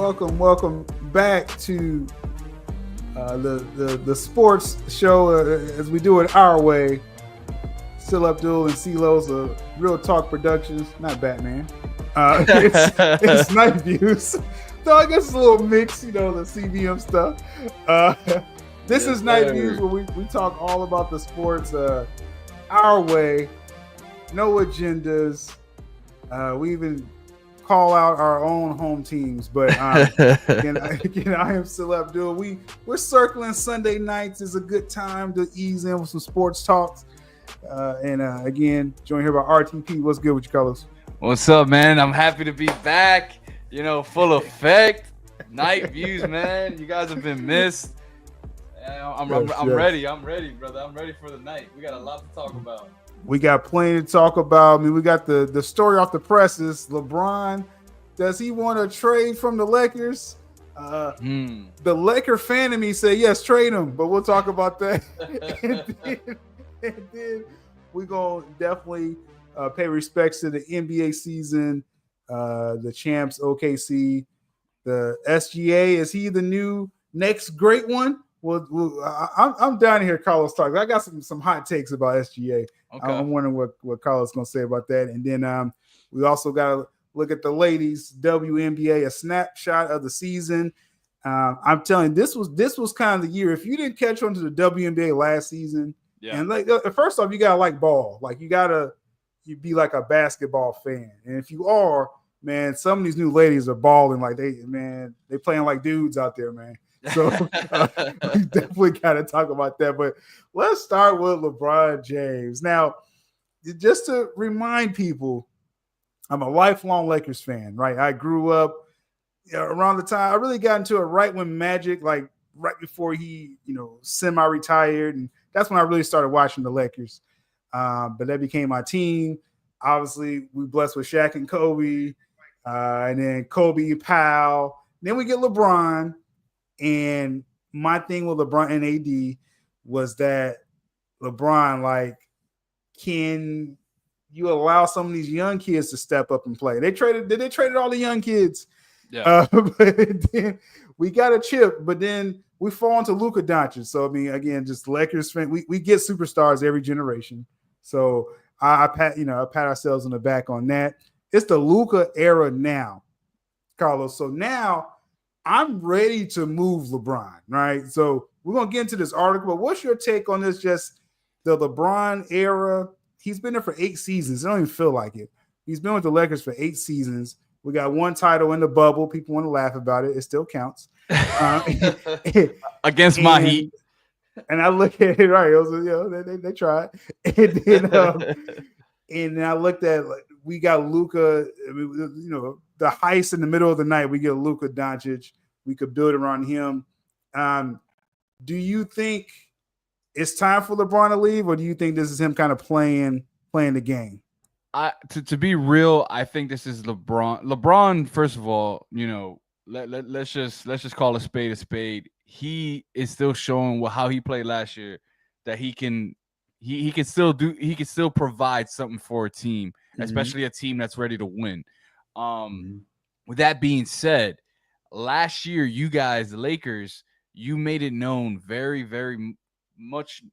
welcome back to the sports show as we do it our way. Still Abdul and CeeLo's Real Talk Productions, not Batman. It's Night Views. So I guess it's a little mix, the CBM stuff. This is Night Views, where we talk all about the sports our way, no agendas. We even call out our own home teams, but again, I am still Abdul. We're circling Sunday nights is a good time to ease in with some sports talks. And again, joined here by RTP. What's good with you, Carlos? What's up, man? I'm happy to be back. Full effect. Night Views, man. You guys have been missed. I'm ready. I'm ready, brother. I'm ready for the night. We got a lot to talk about. We got plenty to talk about. I mean, we got the story off the presses. LeBron, does he want to trade from the Lakers? The Laker fan in me say, yes, trade him. But we'll talk about that. and then we're going to definitely pay respects to the NBA season, the champs, OKC. The SGA, is he the new next great one? Well, I'm down here, Carlos talking. I got some hot takes about SGA. Okay. I'm wondering what Carlos is going to say about that. And then we also got to look at the ladies WNBA, a snapshot of the season. I'm telling you, this was kind of the year. If you didn't catch on to the WNBA last season, and first off, you gotta like ball. Like you be like a basketball fan. And if you are, man, some of these new ladies are balling like they playing like dudes out there, man. So we definitely got to talk about that. But let's start with LeBron James. Now, just to remind people, I'm a lifelong Lakers fan, right? I grew up around the time I really got into it right when Magic, like right before he, semi-retired. And that's when I really started watching the Lakers. But that became my team. Obviously, we blessed with Shaq and Kobe, and then Kobe, Powell. Then we get LeBron. And my thing with LeBron and AD was that LeBron, can you allow some of these young kids to step up and play? They traded all the young kids. Yeah. But then we got a chip, but then we fall into Luka Doncic. So I mean, again, just Lakers fan. We get superstars every generation. So I pat ourselves on the back on that. It's the Luka era now, Carlos. So now I'm ready to move LeBron, right? So we're going to get into this article, but what's your take on this? Just the LeBron era. He's been there for 8 seasons. I don't even feel like it. He's been with the Lakers for 8 seasons. We got one title in the bubble. People want to laugh about it. It still counts. Against my Heat. And I look at it, right? It was, they tried. And then I looked at, we got Luka, the heist in the middle of the night. We get Luka Doncic. We could build around him. Do you think it's time for LeBron to leave, or do you think this is him kind of playing the game? To be real, I think this is LeBron. LeBron, first of all, let's just call a spade a spade. He is still showing how he played last year, that he can still provide something for a team, especially a team that's ready to win. With that being said, last year, you guys, the Lakers, you made it known very, very much,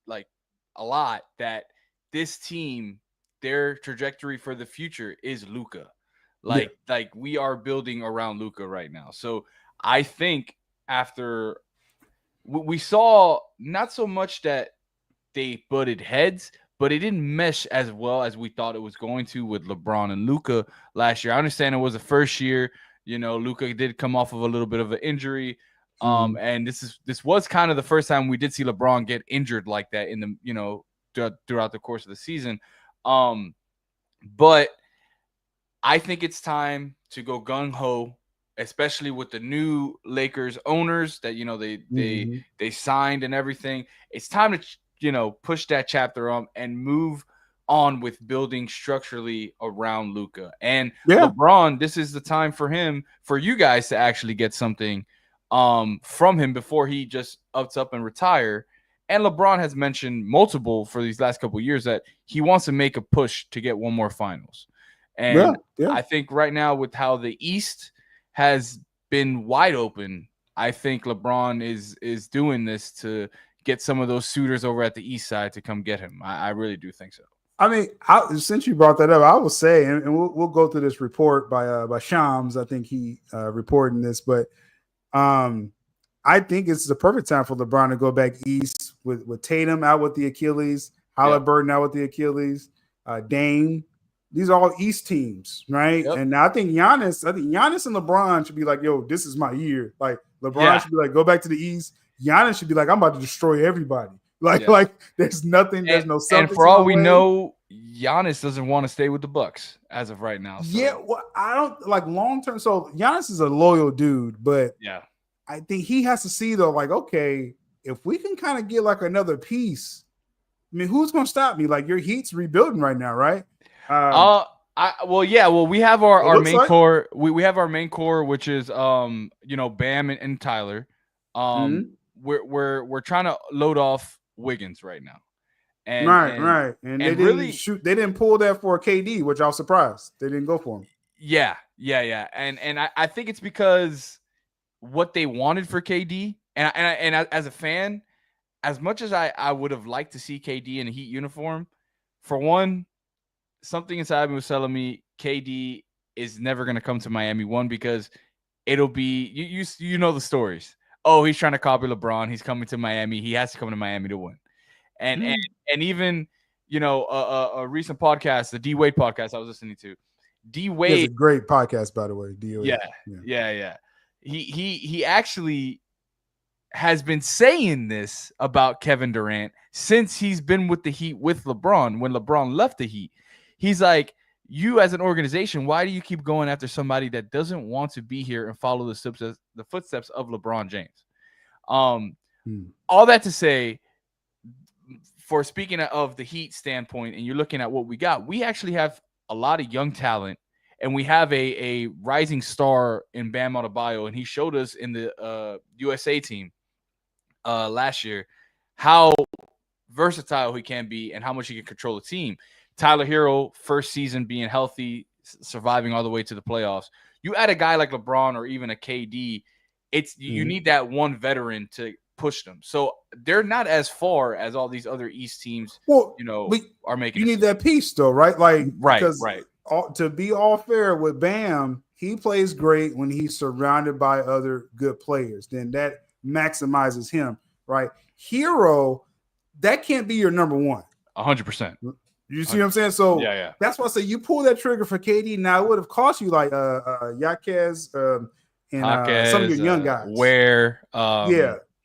a lot, that this team, their trajectory for the future is Luka. We are building around Luka right now. So I think after we saw not so much that they butted heads, but it didn't mesh as well as we thought it was going to with LeBron and Luka last year. I understand it was the first year. Luka did come off of a little bit of an injury. And this was kind of the first time we did see LeBron get injured like that in the, throughout the course of the season. But I think it's time to go gung-ho, especially with the new Lakers owners that, they signed and everything. It's time to, push that chapter on and move on with building structurally around Luka. And LeBron, this is the time for you guys to actually get something from him before he just ups up and retire. And LeBron has mentioned multiple for these last couple of years that he wants to make a push to get one more finals. And I think right now with how the East has been wide open. I think LeBron is doing this to get some of those suitors over at the East Side to come get him. I really do think so. I mean, since you brought that up, I will say, and we'll go through this report by Shams. I think he reporting this, but I think it's the perfect time for LeBron to go back east with Tatum out with the Achilles, Halliburton out with the Achilles, Dame. These are all East teams, right? Yep. And now I think Giannis and LeBron should be like, yo, this is my year. Like LeBron should be like, go back to the East. Giannis should be like, I'm about to destroy everybody. Like there's nothing, there's no Celtics. And for all we know, Giannis doesn't want to stay with the Bucks as of right now. So. Yeah, well, I don't like long term. So Giannis is a loyal dude, but I think he has to see though, like, okay, if we can kind of get like another piece, I mean, who's gonna stop me? Like your Heat's rebuilding right now, right? We have our main core. We have our main core, which is Bam and Tyler. We're trying to load off Wiggins right now. And they didn't pull that for KD, which I was surprised. They didn't go for him. Yeah. And I think it's because what they wanted for KD, and as a fan, as much as I would have liked to see KD in a Heat uniform, for one, something inside me was telling me KD is never going to come to Miami. One, because it'll be you know the stories. Oh, he's trying to copy LeBron. He's coming to Miami. He has to come to Miami to win. And even a recent podcast, the D Wade podcast I was listening to. D Wade, it's a great podcast, by the way. D Wade. Yeah. He actually has been saying this about Kevin Durant since he's been with the Heat with LeBron. When LeBron left the Heat, he's like, you as an organization, why do you keep going after somebody that doesn't want to be here and follow the footsteps of LeBron James? All that to say, for speaking of the Heat standpoint, and you're looking at what we got, we actually have a lot of young talent, and we have a rising star in Bam Adebayo, and he showed us in the USA team last year how versatile he can be and how much he can control a team. Tyler Hero, first season being healthy, surviving all the way to the playoffs. You add a guy like LeBron or even a KD, you need that one veteran to push them. So they're not as far as all these other East teams, are making. You need that piece though, right? Like, right. To be all fair with Bam, he plays great when he's surrounded by other good players. Then that maximizes him, right? Hero, that can't be your number one. 100%. You see what I'm saying? So that's why I say you pull that trigger for KD. Now it would have cost you like Yaquez and some of your young guys.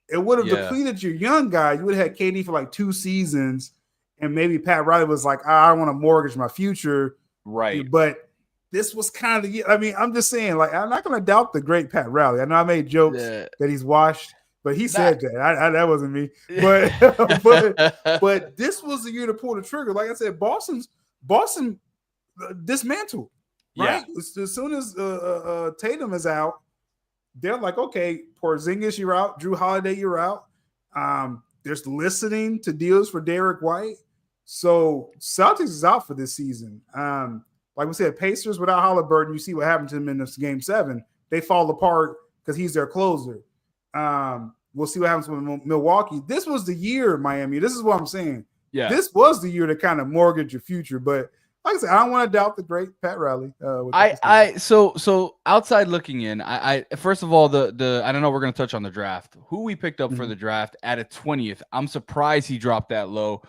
It would have depleted your young guys. You would have had KD for like 2 seasons, and maybe Pat Riley was like, I don't want to mortgage my future. Right. But this was kind of, I mean, I'm just saying, like, I'm not going to doubt the great Pat Riley. I know I made jokes that he's washed, but he said that. That wasn't me. But this was the year to pull the trigger. Like I said, Boston dismantled. Right. As soon as Tatum is out, they're like, okay, Porzingis, you're out. Drew Holiday, you're out. There's listening to deals for Derek White. So Celtics is out for this season. Like we said, Pacers without Halliburton, you see what happened to them in this game 7. They fall apart because he's their closer. We'll see what happens with Milwaukee. This was the year, Miami. This is what I'm saying. Yeah. This was the year to kind of mortgage your future. But like I said, I don't want to doubt the great Pat Riley. So outside looking in, I first of all, the I don't know, we're gonna touch on the draft. Who we picked up for the draft at a 20th. I'm surprised he dropped that low.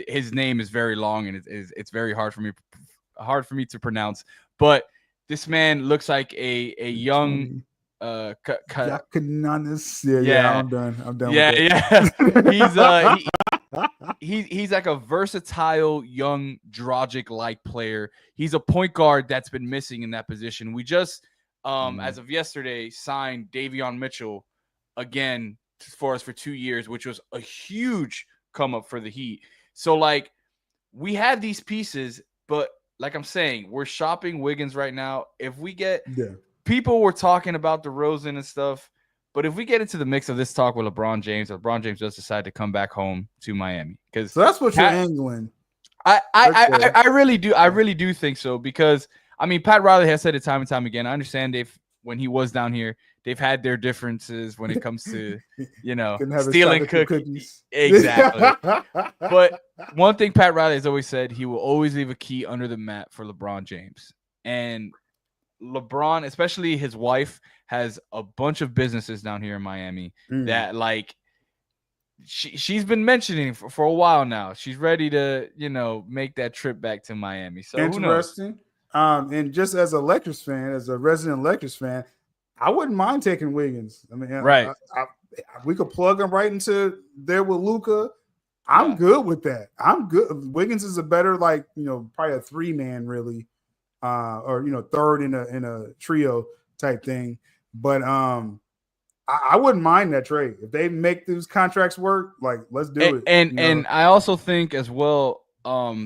His name is very long and it's very hard for me to pronounce. But this man looks like a young Yakunanis. I'm done. Yeah. He's like a versatile young Dragic like player. He's a point guard that's been missing in that position. We just as of yesterday signed Davion Mitchell again for us for 2 years, which was a huge come up for the Heat. So like we have these pieces, but like I'm saying, we're shopping Wiggins right now. If we get people were talking about DeRozan and stuff, but if we get into the mix of this talk with LeBron James does decide to come back home to Miami, because so that's what you're angling. I really do think so, because I mean Pat Riley has said it time and time again. I understand when he was down here. They've had their differences when it comes to, Couldn't have his stealing chocolate chip cookies. cookies. Exactly. But one thing Pat Riley has always said, he will always leave a key under the mat for LeBron James. And LeBron, especially his wife, has a bunch of businesses down here in Miami that like she's been mentioning for a while now. She's ready to, make that trip back to Miami. So who knows? Interesting. And just as a Lakers fan, as a resident Lakers fan, I wouldn't mind taking Wiggins. I mean, Right. we could plug him right into there with Luka. I'm good with that. I'm good. Wiggins is a better, like, probably a 3-man really, or third in a trio type thing. But I wouldn't mind that trade if they make these contracts work. Like, let's do it. And I also think as well,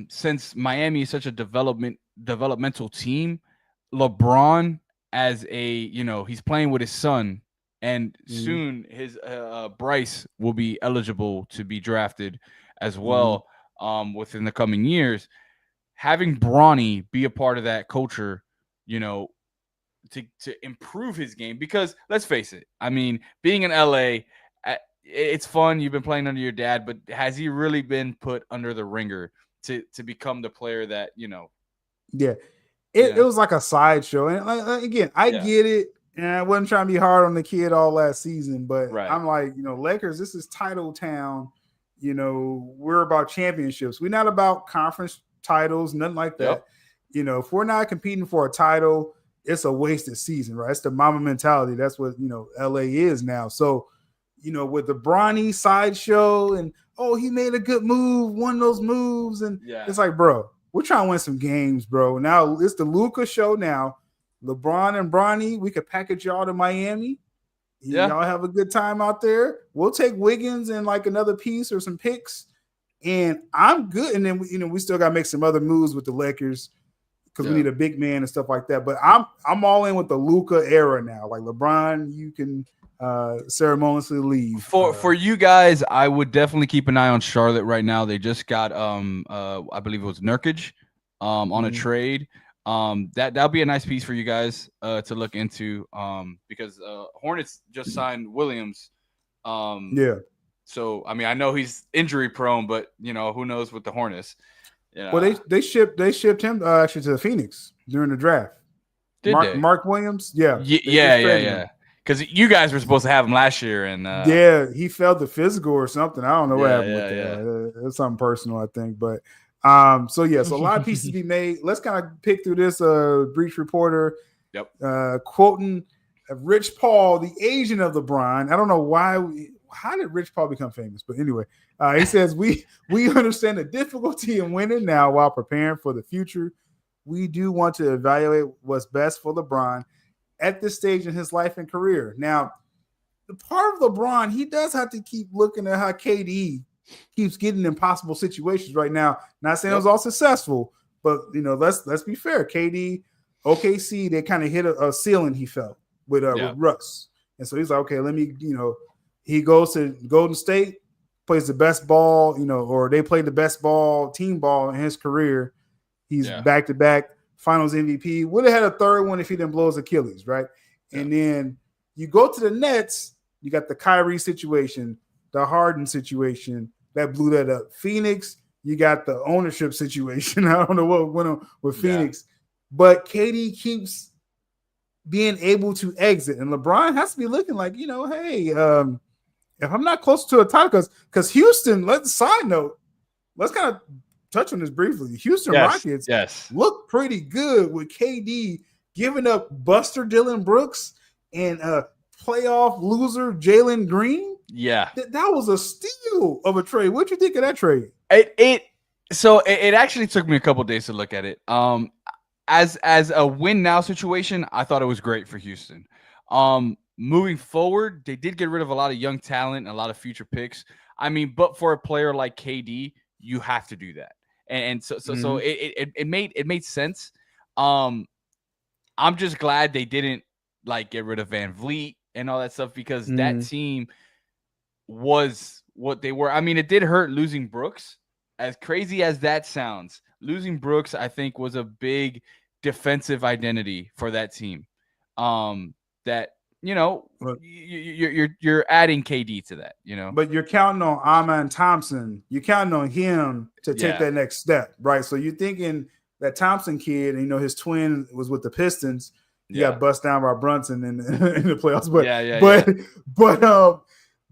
since Miami is such a developmental team, LeBron as he's playing with his son, and soon his Bryce will be eligible to be drafted as well within the coming years. Having Bronny be a part of that culture, to improve his game, because let's face it, I mean, being in LA, it's fun. You've been playing under your dad, but has he really been put under the ringer to become the player that Yeah, it was like a sideshow. And again, I get it, and I wasn't trying to be hard on the kid all last season, but I'm like, Lakers, this is title town. We're about championships. We're not about conference titles, nothing like that. If we're not competing for a title, it's a wasted season, right? It's the mama mentality. That's what LA is now. So, with the Bronny sideshow and he made a good move, one of those moves, and it's like, bro, we're trying to win some games, bro. Now it's the Luka show. Now, LeBron and Bronny, we could package y'all to Miami. Y'all have a good time out there. We'll take Wiggins and like another piece or some picks, and I'm good. And then we still got to make some other moves with the Lakers, because we need a big man and stuff like that. But I'm all in with the Luka era now. Like, LeBron, you can ceremoniously leave. For you guys, I would definitely keep an eye on Charlotte right now. They just got I believe it was Nurkic on a trade. That'll be a nice piece for you guys to look into, because Hornets just signed Williams. So I mean, I know he's injury prone, but who knows with the Hornets. Well, they shipped him actually to the Phoenix during the draft. Mark Williams? Yeah. Because you guys were supposed to have him last year, and he failed the physical or something. I don't know what happened with that. It's something personal, I think. But so a lot of pieces to be made. Let's kind of pick through this Breach Reporter. Quoting Rich Paul, the agent of LeBron. I don't know why. How did Rich Paul become famous? But anyway, he says, we understand the difficulty in winning now while preparing for the future. We do want to evaluate what's best for LeBron at this stage in his life and career. Now, the part of LeBron, he does have to keep looking at how KD keeps getting impossible situations right now. Not saying it was all successful, but let's be fair. KD, OKC, they kind of hit a ceiling, he felt, with Russ. And so he's like, okay, let me, he goes to Golden State, plays the best ball, or they play the best team ball in his career. He's back-to-back Finals MVP. Would have had a third one if he didn't blow his Achilles, right? And then you go to the Nets, you got the Kyrie situation, the Harden situation that blew that up. Phoenix, you got the ownership situation. I don't know what went on with Phoenix, but KD keeps being able to exit, and LeBron has to be looking like, hey, if I'm not close to a title, because Houston, side note, let's kind of touch on this briefly. Houston Rockets look pretty good with KD giving up Buster Dillon Brooks and playoff loser Jalen Green. Yeah. That was a steal of a trade. What'd you think of that trade? It actually took me a couple days to look at it. As a win now situation, I thought it was great for Houston. Moving forward, they did get rid of a lot of young talent and a lot of future picks. I mean, but for a player like KD, you have to do that. And so it made sense. I'm just glad they didn't get rid of Van Vliet and all that stuff, because that team was what they were. I mean, it did hurt losing Brooks. As crazy as that sounds, losing Brooks, I think, was a big defensive identity for that team. that, you know, But, you're adding KD to that, you know. but you're counting on Amen Thompson. You're counting on him to take Yeah. that next step, right? So you're thinking that Thompson kid, and his twin was with the Pistons. He Yeah. got bust down by Brunson in the playoffs. But Yeah.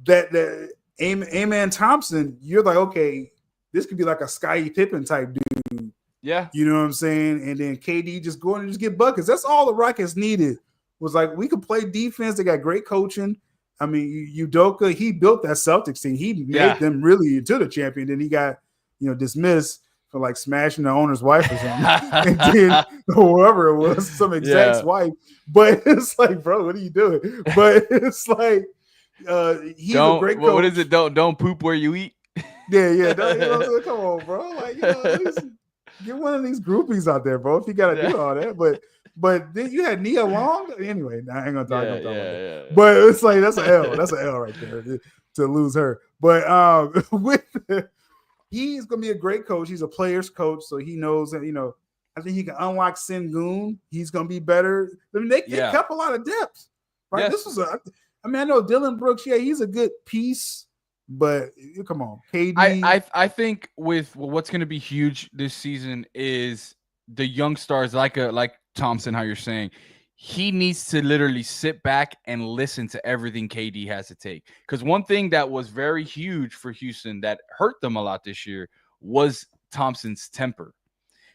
that Amen Thompson, you're like, okay, this could be like a Scottie Pippen type dude. Yeah. You know what I'm saying? And then KD just go in and just get buckets. That's all the Rockets needed. Was like, we could play defense. They got great coaching. I mean, Udoka, he built that Celtics team. He made them really into the champion. Then he got, dismissed for like smashing the owner's wife or something. And then whoever it was, some exec's wife. But it's like, bro, what are you doing? But it's like, he's a great coach. What is it? Don't poop where you eat. Yeah. Come on, bro. Like, get one of these groupies out there, bro. If you got to do all that, but then you had Nia Long. Anyway, I ain't gonna talk about that. But it's like that's an L. That's an L right there to lose her. But he's gonna be a great coach. He's a player's coach, so he knows that. I think he can unlock Sengun. He's gonna be better. I mean, they kept a lot of depth, right? Yes. This was I know Dylan Brooks. Yeah, he's a good piece. But come on, KD. I think with what's going to be huge this season is the young stars like Thompson. How you're saying, he needs to literally sit back and listen to everything KD has to take. Because one thing that was very huge for Houston that hurt them a lot this year was Thompson's temper.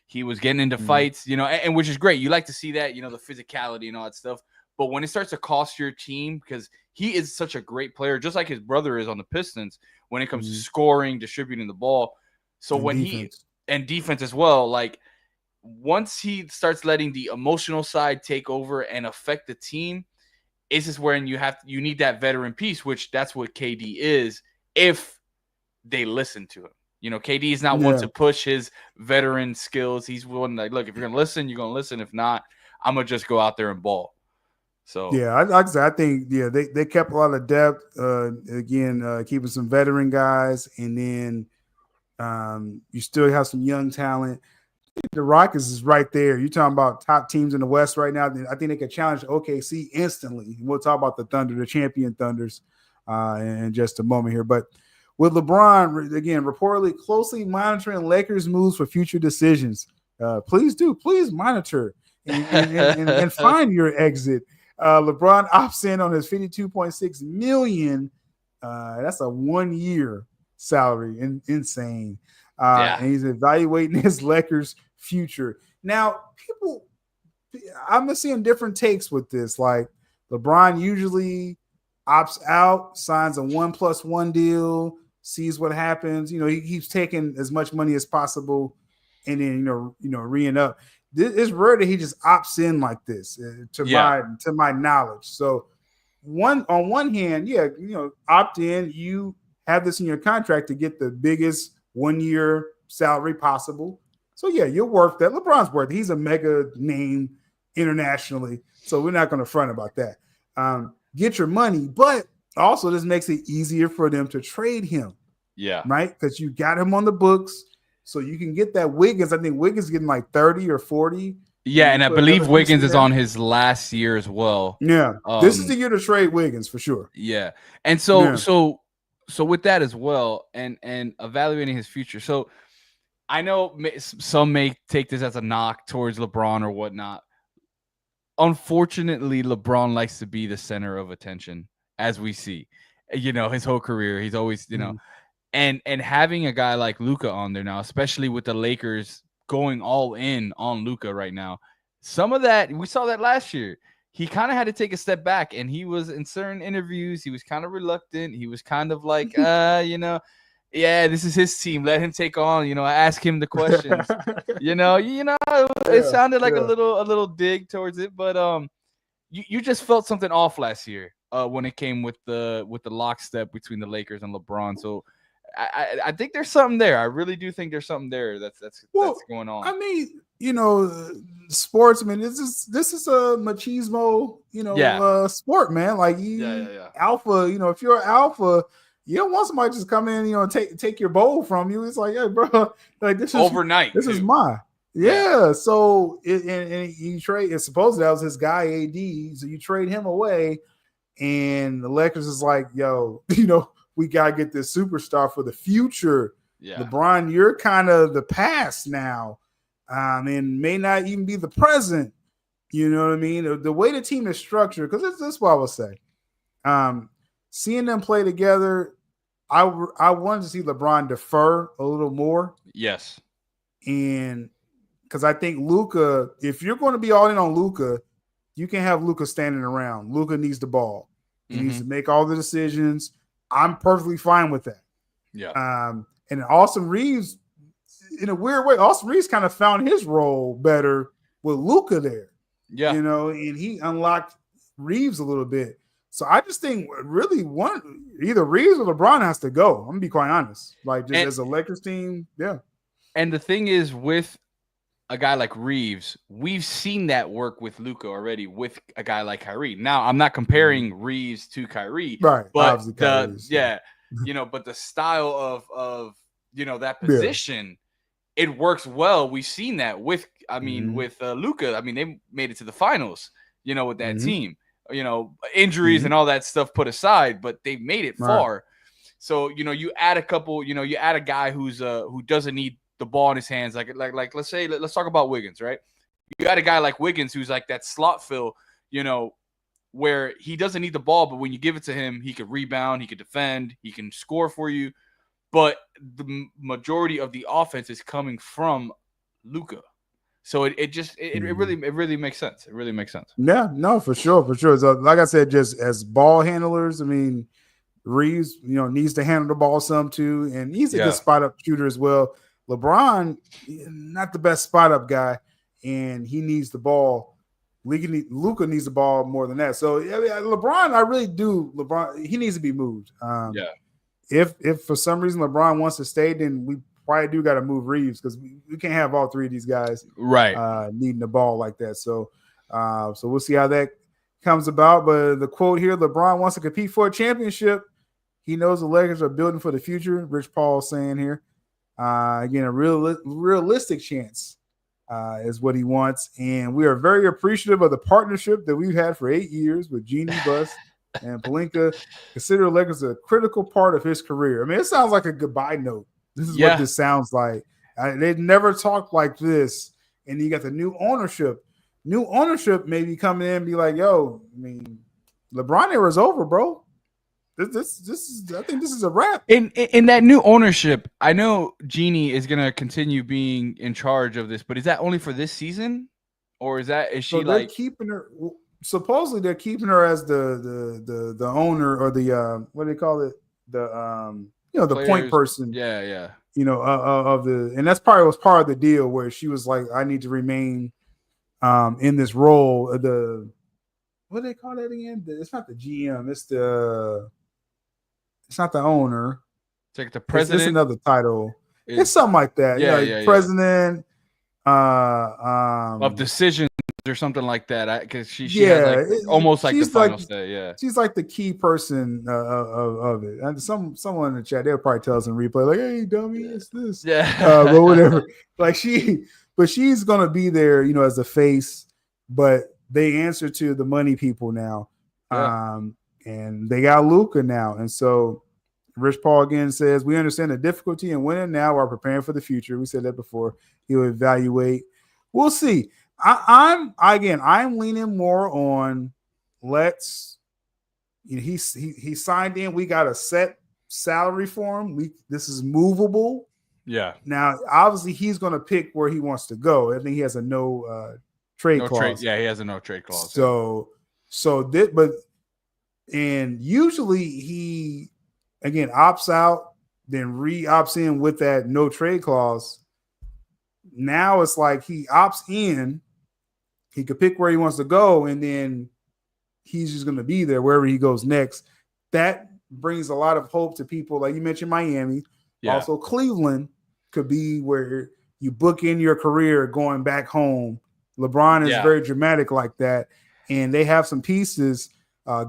He was getting into fights, and which is great. You like to see that, the physicality and all that stuff. But when it starts to cost your team, because he is such a great player, just like his brother is on the Pistons, when it comes to scoring, distributing the ball. So and defense as well, like once he starts letting the emotional side take over and affect the team, this is when you need that veteran piece, which that's what KD is if they listen to him. KD is not one to push his veteran skills. He's one like, look, if you're gonna listen, you're gonna listen. If not, I'm gonna just go out there and ball. So I think they kept a lot of depth. Keeping some veteran guys, and then you still have some young talent. The Rockets is right there. You're talking about top teams in the West right now. I think they could challenge OKC instantly. We'll talk about the Thunder, the champion Thunders, in just a moment here. But with LeBron, again, reportedly closely monitoring Lakers' moves for future decisions. Please monitor and find your exit. LeBron opts in on his $52.6 million. That's a 1-year salary. Insane. And he's evaluating his Lakers future. Now, I'm seeing different takes with this. Like LeBron usually opts out, signs a 1+1 deal, sees what happens. He keeps taking as much money as possible, and then reing up. It's rare that he just opts in like this, to my knowledge. So, on one hand, opt in. You have this in your contract to get the biggest 1-year salary possible. So you're worth that. LeBron's worth it. He's a mega name internationally, so we're not going to front about that. Get your money, but also this makes it easier for them to trade him. Yeah, right, because you got him on the books. So you can get that Wiggins. I think Wiggins getting like 30 or 40. Yeah, and I believe Wiggins is on his last year as well. Yeah, this is the year to trade Wiggins for sure. Yeah, and so with that as well, and evaluating his future. So I know some may take this as a knock towards LeBron or whatnot. Unfortunately, LeBron likes to be the center of attention, as we see. His whole career, he's always And having a guy like Luka on there now, especially with the Lakers going all in on Luka right now, some of that, we saw that last year. He kind of had to take a step back, and he was in certain interviews, he was kind of reluctant. He was kind of like, this is his team. Let him take on, ask him the questions. It sounded like a little dig towards it, but you just felt something off last year when it came with the lockstep between the Lakers and LeBron. So I think there's something there. I really do think there's something there that's going on. I mean, sports. I mean, this is a machismo, sport, man. Like alpha. If you're an alpha, you don't want somebody to just come in, take your bowl from you. It's like, hey, bro, like this is overnight. This is mine. Yeah. Yeah. So and you trade. It's supposedly that was his guy AD. So you trade him away, and the Lakers is like, yo, we gotta get this superstar for the future. Yeah. LeBron, you're kind of the past now, and may not even be the present. You know what I mean? The way the team is structured, because this is what I will say. Seeing them play together, I wanted to see LeBron defer a little more, Yes. and because I think Luka, if you're going to be all in on Luka, you can't have Luka standing around. Luka needs the ball. He needs to make all the decisions. I'm perfectly fine with that. Yeah. And Austin Reeves, in a weird way, Austin Reeves kind of found his role better with Luka there. Yeah. And he unlocked Reeves a little bit. So I just think really either Reeves or LeBron has to go. I'm gonna be quite honest. Like just as a Lakers team, yeah. And the thing is, with a guy like Reeves, we've seen that work with Luka already with a guy like Kyrie. Now, I'm not comparing Reeves to Kyrie, right? But obviously but the style of that position, it works well. We've seen that with Luka. I mean, they made it to the finals, with that team. Injuries and all that stuff put aside, but they made it far. So you add a couple. You add a guy who doesn't need the ball in his hands, like let's talk about Wiggins, right? You got a guy like Wiggins who's like that slot fill, where he doesn't need the ball, but when you give it to him, he could rebound, he could defend, he can score for you. But the majority of the offense is coming from Luka. So it really makes sense. It really makes sense. Yeah, no, for sure. So, like I said, just as ball handlers, I mean, Reeves, needs to handle the ball some too, and he's a good spot up shooter as well. LeBron, not the best spot up guy, and he needs the ball. Luka needs the ball more than that. So LeBron, I really do. LeBron, he needs to be moved. If for some reason LeBron wants to stay, then we probably do got to move Reeves because we can't have all three of these guys needing the ball like that. So we'll see how that comes about. But the quote here: LeBron wants to compete for a championship. He knows the Lakers are building for the future. Rich Paul saying here. Again, a realistic chance is what he wants. And we are very appreciative of the partnership that we've had for 8 years with Jeannie Buss and Pelinka. Consider the Lakers a critical part of his career. I mean, it sounds like a goodbye note. This is what this sounds like. They'd never talked like this. And you got the new ownership. New ownership maybe coming in and be like, yo, I mean, LeBron era is over, bro. This is I think this is a wrap. In that new ownership, I know Jeannie is gonna continue being in charge of this, but is that only for this season, or is she they're keeping her? Supposedly, they're keeping her as the owner or the what do they call it? The the players, point person. Yeah. Of the, and that's probably was part of the deal where she was like, I need to remain in this role. The what do they call that again? It's not the GM. It's not the owner. It's like the president. It's another title. It's something like that. President of decisions or something like that. Because she has almost like the final say. Yeah, she's like the key person of it. And someone in the chat, they'll probably tell us in replay, like, "Hey, dummy, it's this." But whatever. Like she's gonna be there, as the face. But they answer to the money people now. Yeah. And they got Luka now. And so Rich Paul again says, we understand the difficulty in winning now while preparing for the future. We said that before. He'll evaluate. We'll see. I'm leaning more on he signed in. We got a set salary for him. This is movable. Yeah. Now, obviously, he's going to pick where he wants to go. I think he has a no trade clause. He has a no trade clause. And usually he again opts out, then re-opts in with that no trade clause. Now it's like he opts in, he could pick where he wants to go, and then he's just going to be there wherever he goes next. That brings a lot of hope to people. Like you mentioned, Miami, also Cleveland could be where you book in your career going back home. LeBron is very dramatic like that, and they have some pieces.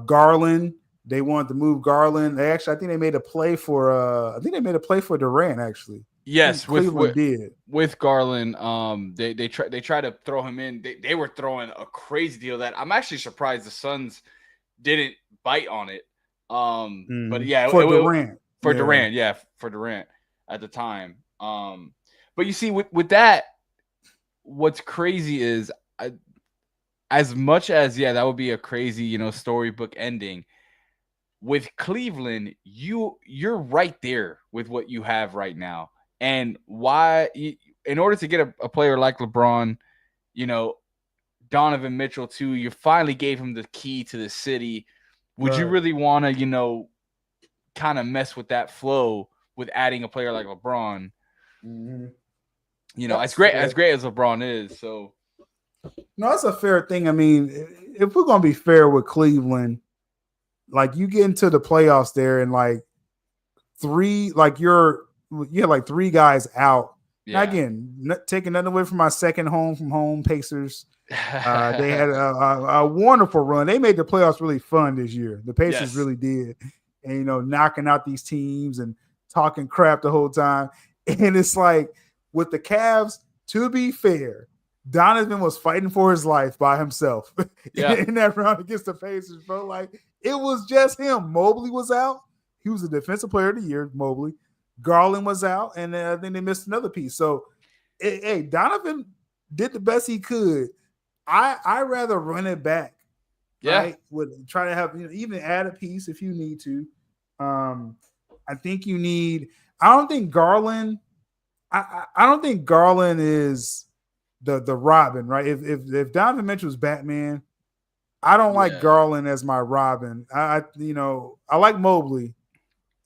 Garland, They wanted to move Garland. I think they made a play for Durant, actually. I think Yes, Cleveland did. with Garland, they try to throw him in. They were throwing a crazy deal that I'm actually surprised the Suns didn't bite on it. But yeah, For Durant. for Yeah. Durant, yeah, for Durant at the time. But you see, with that, what's crazy is as much as that would be a crazy storybook ending. With Cleveland, you're right there with what you have right now, and in order to get a player like LeBron, you know Donovan Mitchell too, you finally gave him the key to the city. Would you Right. really want to kind of mess with that flow with adding a player like LeBron? As great fair. as LeBron is. So No, that's a fair thing. I mean, if we're gonna be fair with Cleveland, like you get into the playoffs there and like you have like three guys out. Now yeah, again, taking nothing away from my second home from home Pacers. They had a wonderful run. They made the playoffs really fun this year. The Pacers yes, really did, and knocking out these teams and talking crap the whole time. And it's like with the Cavs, to be fair, Donovan was fighting for his life by himself in that round against the Pacers, bro. Like it was just him. Mobley was out. He was the defensive player of the year, Mobley. Garland was out, and then they missed another piece. So, hey, Donovan did the best he could. I rather run it back. yeah. Right? Would try to have even add a piece if you need to. I think you need. I don't think Garland. I don't think Garland is the Robin, right? If Donovan Mitchell's Batman, I don't like Garland as my Robin. I like Mobley.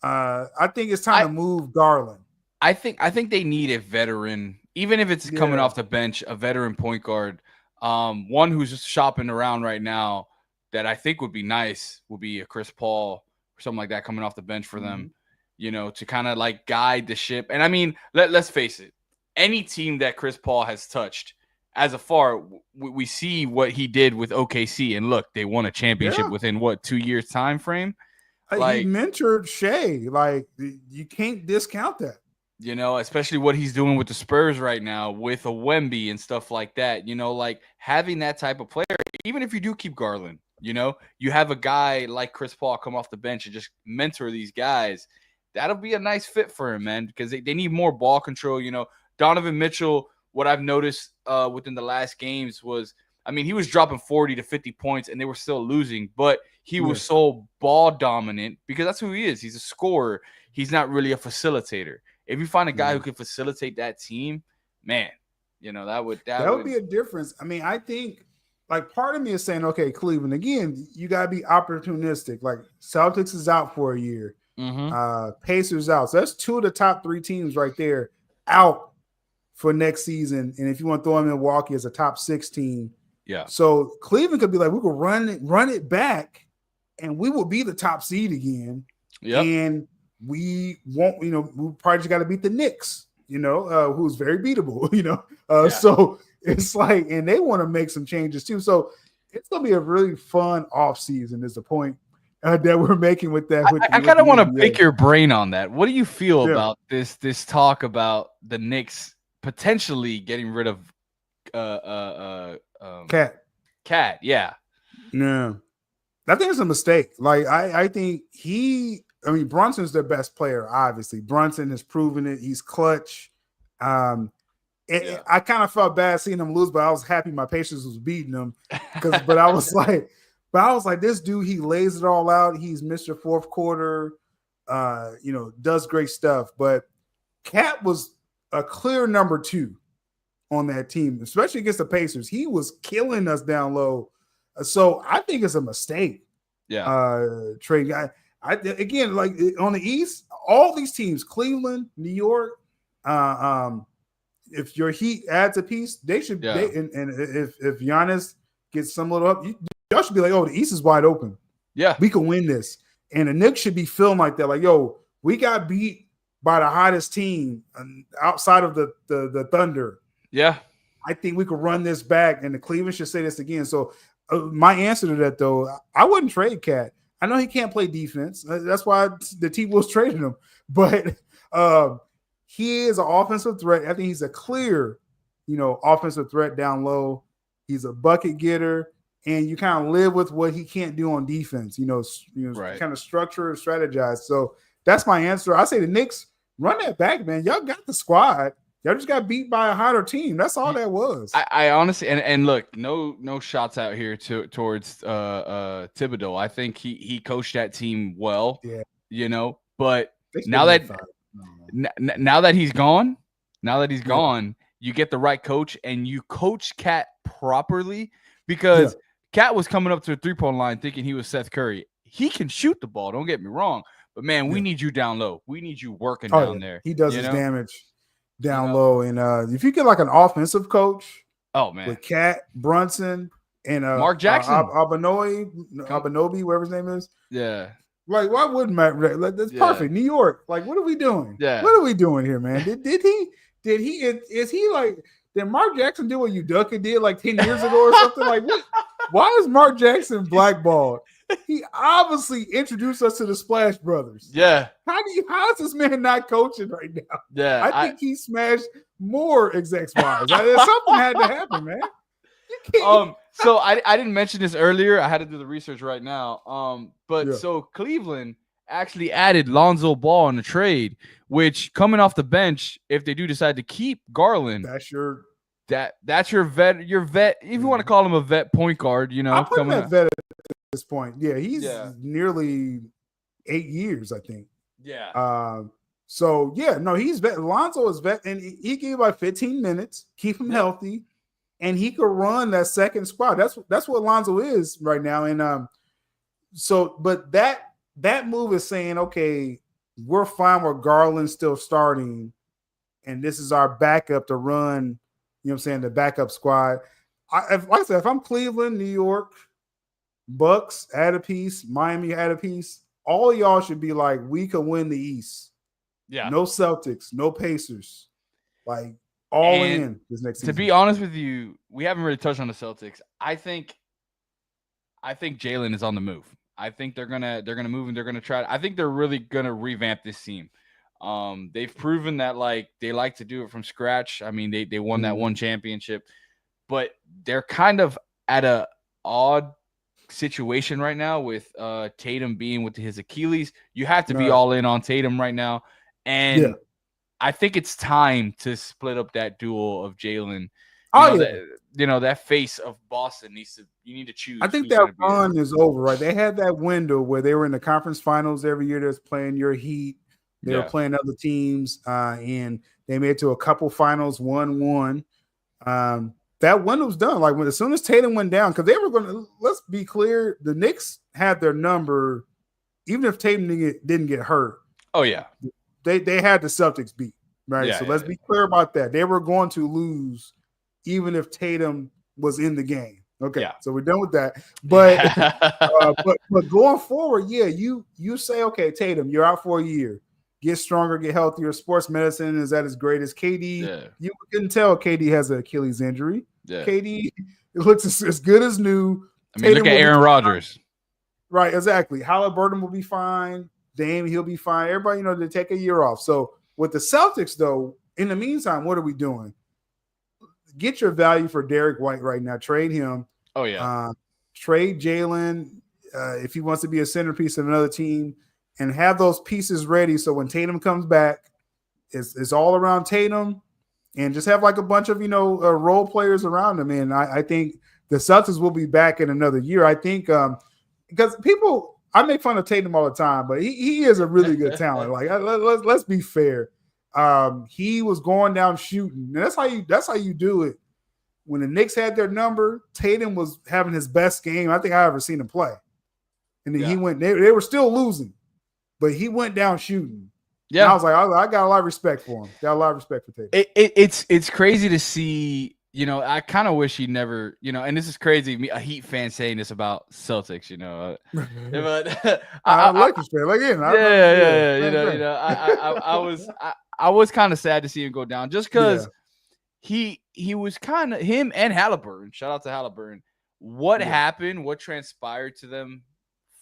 I think it's time to move Garland. I think they need a veteran, even if it's coming off the bench, a veteran point guard. One who's just shopping around right now that I think would be nice would be a Chris Paul or something like that coming off the bench for them, to kind of like guide the ship. And I mean, let's face it, any team that Chris Paul has touched as a far, we see what he did with OKC, and look, they won a championship within 2 years time frame. Like, he mentored Shea. Like you can't discount that. Especially what he's doing with the Spurs right now with a Wemby and stuff like that. Like having that type of player, even if you do keep Garland, you have a guy like Chris Paul come off the bench and just mentor these guys. That'll be a nice fit for him, man, because they need more ball control. Donovan Mitchell, what I've noticed within the last games was, I mean, he was dropping 40 to 50 points and they were still losing, but he was so ball dominant because that's who he is. He's a scorer. He's not really a facilitator. If you find a guy who can facilitate that team, man, that would be a difference. I mean, I think like part of me is saying, okay, Cleveland, again, you got to be opportunistic. Like Celtics is out for a year. Pacers out. So that's two of the top three teams right there out for next season. And if you want to throw in Milwaukee as a top 6 team. Yeah. So Cleveland could be like, we could run it back and we will be the top seed again. Yeah. And we won't, we probably just got to beat the Knicks, who's very beatable, So it's like, and they want to make some changes too. So it's going to be a really fun off season is the point that we're making with that. I kind of want to pick your brain on that. What do you feel about this talk about the Knicks potentially getting rid of Cat? Yeah. No, I think it's a mistake. Like I think Brunson's their best player. Obviously, Brunson has proven it. He's clutch. I kind of felt bad seeing him lose, but I was happy my Pacers was beating him but I was like, this dude, he lays it all out. He's Mr. Fourth Quarter, does great stuff. But Cat was a clear number 2 on that team, especially against the Pacers. He was killing us down low. So I think it's a mistake. Trade guy. Again, like on the East, all these teams, Cleveland, New York, if your Heat adds a piece, they should. And if Giannis gets some little up, y'all should be like, oh, the East is wide open. Yeah, we can win this. And the Knicks should be feeling like that. Like, yo, we got beat by the hottest team outside of the Thunder. Yeah, I think we could run this back, and the Cleveland should say this again. So my answer to that, though, I wouldn't trade Cat. I know he can't play defense. That's why the T-Wolves traded him. But he is an offensive threat. I think he's a clear, offensive threat down low. He's a bucket getter, and you kind of live with what he can't do on defense. Right. Kind of structure and strategize. So that's my answer. I say the Knicks run that back, man. Y'all got the squad. Y'all just got beat by a hotter team. That's all that was. I honestly and look, no shots out here towards Thibodeau. I think he coached that team well. Yeah. But now that he's gone, you get the right coach and you coach Cat properly, because Cat was coming up to a 3-point line thinking he was Seth Curry. He can shoot the ball, don't get me wrong, but man, we need you down low. We need you working down there. He does his damage down low, and if you get like an offensive coach, with Cat, Brunson, and Mark Jackson, Abanobi, whatever his name is, like why wouldn't Matt? That's perfect. New York, like what are we doing? What are we doing here, man? Did Mark Jackson do what Udoka did like 10 years ago or something? Like what? Why is Mark Jackson blackballed? He obviously introduced us to the Splash Brothers. Yeah. How is this man not coaching right now? Yeah. I think he smashed more execs wise. Something had to happen, man. So I didn't mention this earlier. I had to do the research right now. So Cleveland actually added Lonzo Ball in the trade, which coming off the bench, if they do decide to keep Garland, that's your vet. Your vet, if you want to call him a vet point guard, I'm putting that vet at this point. Yeah, he's nearly 8 years, I think. Yeah. He's vet. Lonzo is vet, and he gave like 15 minutes, keep him healthy, and he could run that second squad. That's what Lonzo is right now. And but that move is saying, okay, we're fine with Garland still starting, and this is our backup to run. You know what I'm saying? The backup squad. Like I said, if I'm Cleveland, New York, Bucks, add a piece, Miami, add a piece, all y'all should be like, we can win the East. Yeah. No Celtics, no Pacers. Like all in this next season. To be honest with you, we haven't really touched on the Celtics. I think Jalen is on the move. I think they're gonna move and they're gonna try. I think they're really gonna revamp this team. They've proven that like they like to do it from scratch. I mean, they won that one championship, but they're kind of at a odd situation right now with Tatum being with his Achilles. You have to be all in on Tatum right now, and I think it's time to split up that duo of Jalen. That face of Boston you need to choose. I think that run is over, right? They had that window where they were in the conference finals every year. They're playing your Heat. They were playing other teams, and they made it to a couple finals, 1-1. That window's done. Like as soon as Tatum went down, because they were going to. Let's be clear, the Knicks had their number, even if Tatum didn't get hurt. Oh yeah, they had the Celtics beat, right? So let's be clear about that. They were going to lose, even if Tatum was in the game. Okay, so we're done with that. But but going forward, you say, okay, Tatum, you're out for a year. Get stronger, get healthier. Sports medicine is at its greatest. KD, you couldn't tell KD has an Achilles injury. KD, it looks as good as new. I mean, look at Aaron Rodgers. Right, exactly. Halliburton will be fine. Dame, he'll be fine. Everybody, they take a year off. So with the Celtics, though, in the meantime, what are we doing? Get your value for Derek White right now. Trade him. Oh, yeah. Trade Jalen if he wants to be a centerpiece of another team, and have those pieces ready so when Tatum comes back, it's all around Tatum, and just have like a bunch of, role players around him. And I think the Celtics will be back in another year. I think because I make fun of Tatum all the time, but he is a really good talent. Like let's be fair. He was going down shooting, and that's how you do it. When the Knicks had their number, Tatum was having his best game I think I ever seen him play. And then he went, they were still losing, but he went down shooting. Yeah. And I was like, I got a lot of respect for him. Got a lot of respect for Tatum. It's crazy to see, I kind of wish he never, and this is crazy, a Heat fan saying this about Celtics, but I like this fan. Like, I was kind of sad to see him go down just because he was kind of him and Halliburton. Shout out to Halliburton. What happened? What transpired to them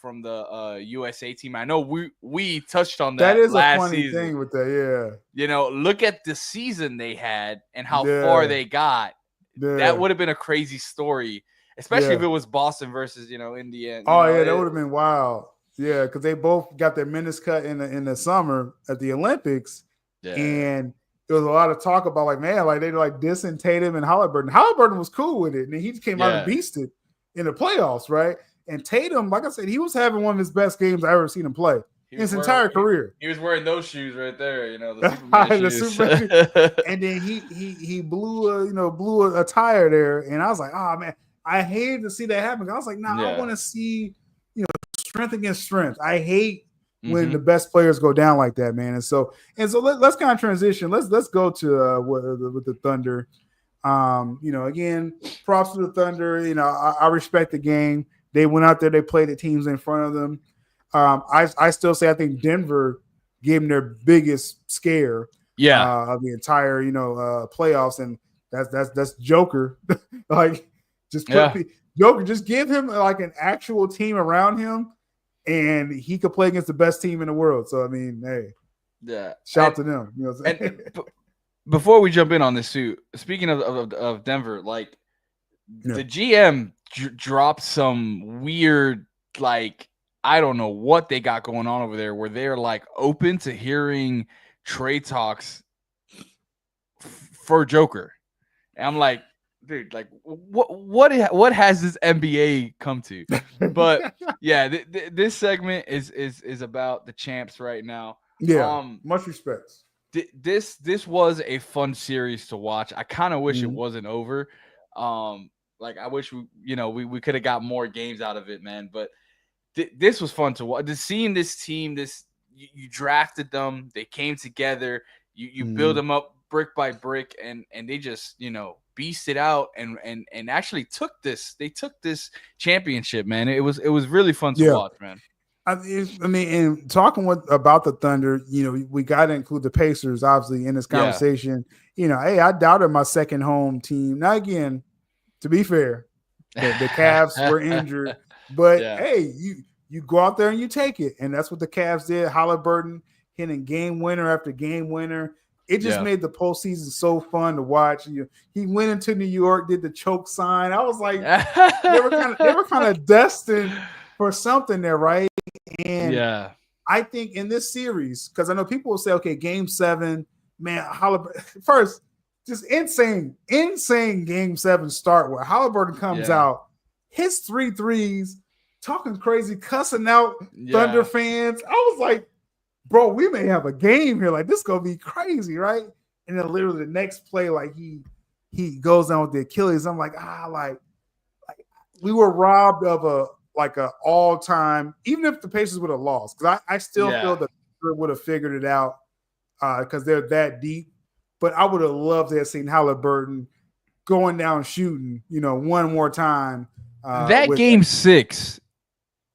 from the USA team. I know we touched on That that is a last funny season. thing with that. You know, look at the season they had and how far Yeah. they got. Yeah. That would have been a crazy story, especially if it was Boston versus Indiana. Oh yeah, that would have been wild. Yeah, because they both got their minutes cut in the summer at the Olympics, and there was a lot of talk about like, man, like they like dissing Tatum and Halliburton. Halliburton was cool with it, and he came out and beasted in the playoffs, right? And Tatum, like I said, he was having one of his best games I ever seen him play in his entire career. He was wearing those shoes right there, the Superman shoes. Superman and then he blew a tire there, and I was like, oh man, I hated to see that happen. I was like, I want to see strength against strength. I hate when the best players go down like that, man. And so let's kind of transition. Let's go to with the Thunder. Again, props to the Thunder. I respect the game. They went out there, they played the teams in front of them. I still say I think Denver gave them their biggest scare of the entire playoffs, and that's Joker. Like just Joker, just give him like an actual team around him, and he could play against the best team in the world. So I mean, hey, shout to them. You know what I'm saying? Before we jump in on this suit, speaking of Denver, like the GM dropped some weird, like, I don't know what they got going on over there, where they're like open to hearing trade talks for Joker. And I'm like, dude, like what has this NBA come to? But yeah, this segment is about the champs right now. Yeah, much respect. This was a fun series to watch. I kind of wish it wasn't over. Like I wish we could have got more games out of it, man. But this was fun to watch. Seeing this team, you drafted them, they came together, you build them up brick by brick, and they just beasted out and actually took this championship, man. It was really fun to watch, man. I mean, and talking about the Thunder, we got to include the Pacers, obviously, in this conversation. Hey, I doubted my second home team. Now, again, to be fair, the Cavs were injured, but hey, you go out there and you take it, and that's what the Cavs did. Halliburton hitting game winner after game winner. It just made the postseason so fun to watch. He went into New York, did the choke sign. I was like, they were kind of destined for something there, right? And I think in this series, because I know people will say, okay, game 7, man, Halliburton first, just insane game 7 start where Halliburton comes out, hits 3 threes, talking crazy, cussing out Thunder fans. I was like, bro, we may have a game here. Like, this is gonna be crazy, right? And then literally the next play, like he goes down with the Achilles. I'm like, like we were robbed of a all-time, even if the Pacers would have lost, because I still feel that they would have figured it out because they're that deep. But I would have loved to have seen Halliburton going down shooting, one more time. That game 6,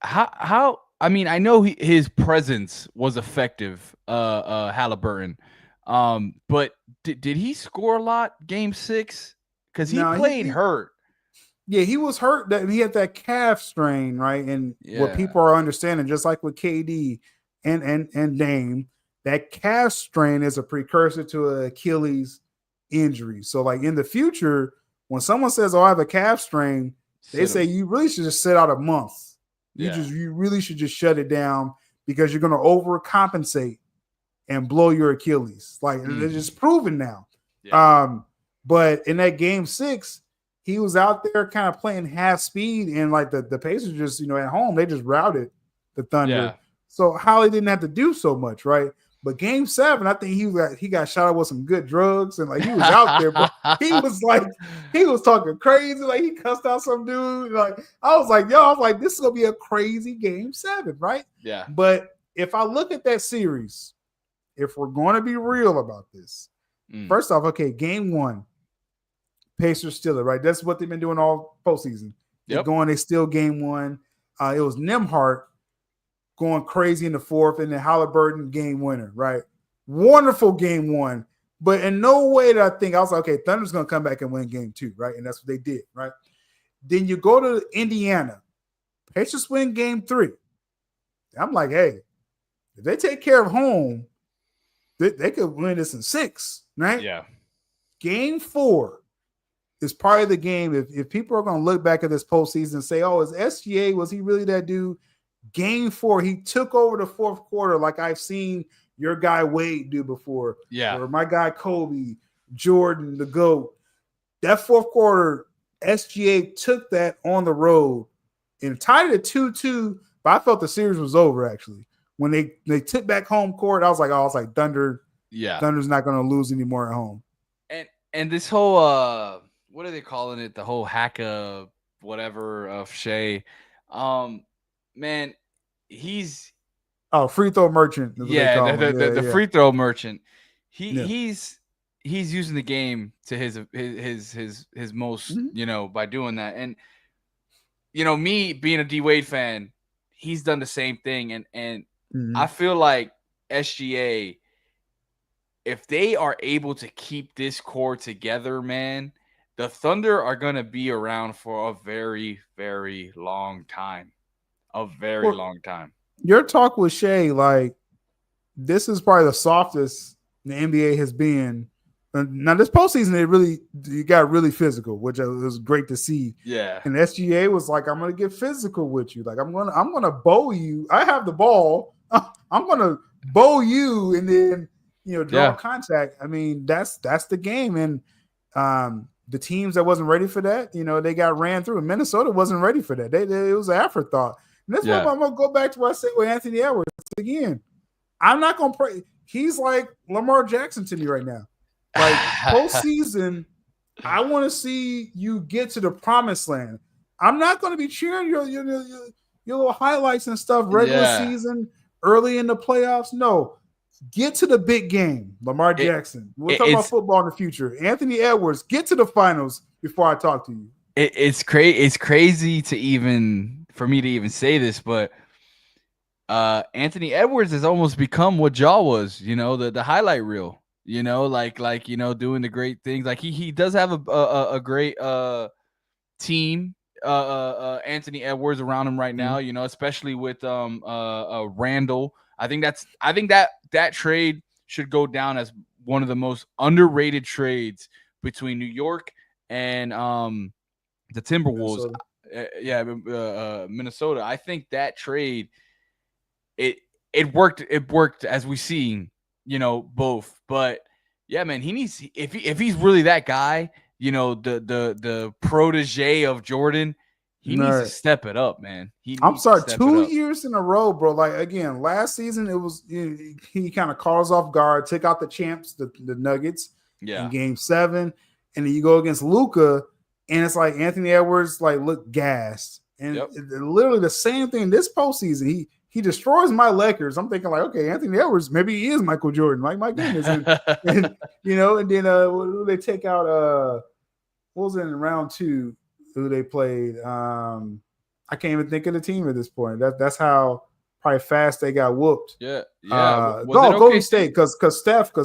how I mean, I know his presence was effective, Halliburton. But did he score a lot game 6? Because he played hurt. Yeah, he was hurt. That he had that calf strain, right? And what people are understanding, just like with KD and Dame, that calf strain is a precursor to an Achilles injury. So, like in the future, when someone says, "Oh, I have a calf strain," they say you really should just sit out a month. You really should just shut it down because you're going to overcompensate and blow your Achilles. Like it's just proven now. Yeah. But in that game 6, he was out there kind of playing half speed, and like the Pacers just, at home, they just routed the Thunder. Yeah. So Holly didn't have to do so much, right? But game 7, I think he got shot up with some good drugs, and like he was out there, but he was talking crazy, like he cussed out some dude. Like I was like, this is gonna be a crazy game 7, right? Yeah. But if I look at that series, if we're going to be real about this, first off, okay, game 1, Pacers steal it, right? That's what they've been doing all postseason. They steal game 1. It was Nembhard going crazy in the 4th, and then Halliburton game winner, right? Wonderful game 1. But in no way did I think, I was like, okay, Thunder's going to come back and win game 2, right? And that's what they did, right? Then you go to Indiana. Pacers win game 3. I'm like, hey, if they take care of home, they could win this in 6, right? Yeah. Game 4 is probably the game. If people are going to look back at this postseason and say, oh, is SGA, was he really that dude? Game 4, he took over the fourth quarter like I've seen your guy Wade do before. Yeah. Or my guy Kobe, Jordan, the GOAT. That fourth quarter, SGA took that on the road and tied it at 2-2, but I felt the series was over, actually. When they took back home court, I was like, Thunder. Yeah. Thunder's not going to lose anymore at home. And this whole what are they calling it? The whole hacka whatever of Shea. Man, he's free throw merchant. The free throw merchant. He's using the game to his most, by doing that. And me being a D Wade fan, he's done the same thing. And I feel like SGA, if they are able to keep this core together, man, the Thunder are going to be around for a very, very long time. Long time. Your talk with Shea, like, this is probably the softest the NBA has been. Now, this postseason, it got really physical, which was great to see. Yeah. And SGA was like, I'm going to get physical with you. Like, I'm going to bow you. I have the ball. I'm going to bow you and then draw contact. I mean, that's the game. And the teams that wasn't ready for that, they got ran through. And Minnesota wasn't ready for that. It was an afterthought. And that's why I'm going to go back to what I said with Anthony Edwards again. I'm not going to pray. He's like Lamar Jackson to me right now. Like, postseason, I want to see you get to the promised land. I'm not going to be cheering your little highlights and stuff regular season, early in the playoffs. No. Get to the big game, Lamar Jackson. We'll talk about football in the future. Anthony Edwards, get to the finals before I talk to you. It's crazy for me to even say this, but Anthony Edwards has almost become what Ja was, the highlight reel. Doing the great things. Like he does have a great team, Anthony Edwards around him right now. Especially with Randall. I think that trade should go down as one of the most underrated trades between New York and the Timberwolves. Minnesota. I think that trade it worked. It worked as we've seen. Both. But yeah, man, he needs if he's really that guy, the protege of Jordan. He needs to step it up, man. I'm sorry, 2 years in a row, bro. Like, again, last season it was he kind of caught us off guard, took out the champs, the Nuggets, in Game 7, and then you go against Luka, and it's like Anthony Edwards looked gassed, and literally the same thing this postseason. He destroys my Lakers. I'm thinking okay, Anthony Edwards, maybe he is Michael Jordan. Like, my goodness, and then they take out what was it in round 2? Who they played. I can't even think of the team at this point. That's how probably fast they got whooped. Golden State because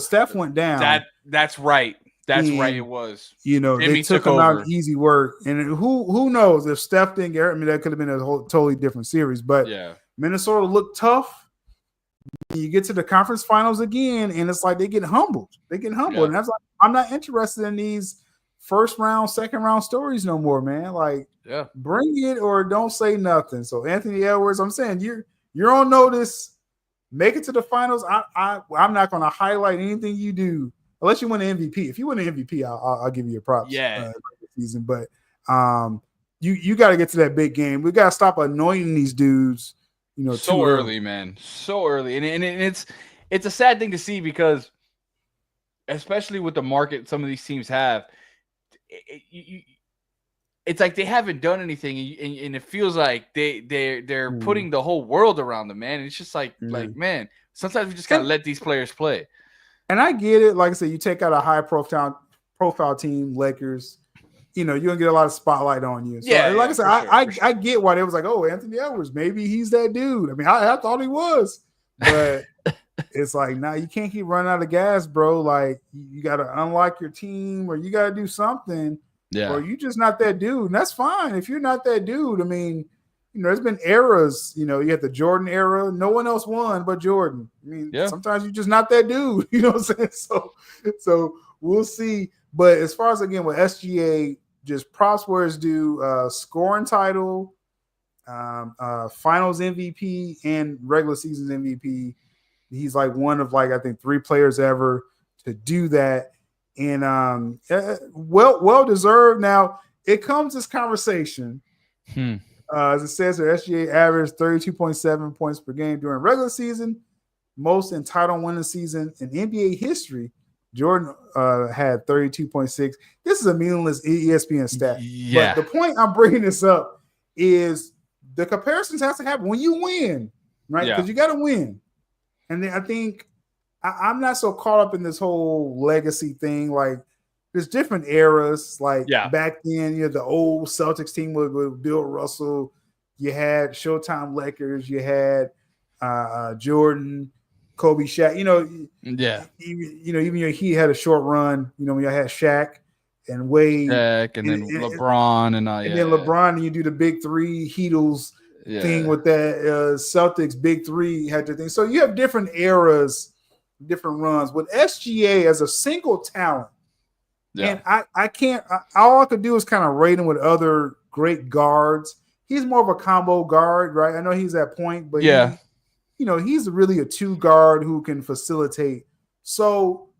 Steph went down. That's right. It was. They took him out easy work. And who knows if Steph didn't get hurt? I mean, that could have been a totally different series. But Minnesota looked tough. You get to the conference finals again, and it's like they get humbled. And that's like, I'm not interested in these first round, second round stories no more, man. Like, bring it or don't say nothing. So Anthony Edwards, I'm saying you're on notice. Make it to the finals. I'm not going to highlight anything you do unless you win an MVP. If you win an MVP, I'll give you your props. Season, but you got to get to that big game. We got to stop annoying these dudes. So early, man. So early, and it's a sad thing to see because, especially with the market some of these teams have. It's like they haven't done anything, and it feels like they're putting the whole world around them, man. And it's just like man, sometimes we just gotta let these players play. And I get it. Like I said, you take out a high profile team, Lakers. You're gonna get a lot of spotlight on you. So, I said, I get why they was like, oh, Anthony Edwards, maybe he's that dude. I mean, I thought he was, but. It's like, nah, you can't keep running out of gas, bro. Like, you got to unlock your team or you got to do something. Or you just not that dude. And that's fine. If you're not that dude, I mean, there's been eras. You had the Jordan era. No one else won but Jordan. I mean, Yeah. sometimes you're just not that dude. You know what I'm saying? So we'll see. But as far as again with SGA, just props where it's due. Scoring title, Finals MVP, and regular season MVP. He's like one of I think 3 players ever to do that, and well deserved. Now it comes this conversation. As it says, their SGA averaged 32.7 points per game during regular season, most in title winning season in NBA history. Jordan had 32.6. This is a meaningless ESPN stat. Yeah. But the point I'm bringing this up is the comparisons has to happen when you win, right? Because you got to win. And then I think I'm not so caught up in this whole legacy thing. Like, there's different eras. Like back then, the old Celtics team with Bill Russell. You had Showtime Lakers. You had Jordan, Kobe, Shaq. Even he had a short run. When you had Shaq and Wade, and then LeBron, and then LeBron, and you do the big 3 Heatles thing with that Celtics big 3 had their thing. So you have different eras, different runs. With SGA as a single talent, and I can't. All I could do is kind of rate him with other great guards. He's more of a combo guard, right? I know he's at point, but he's really a 2 guard who can facilitate. So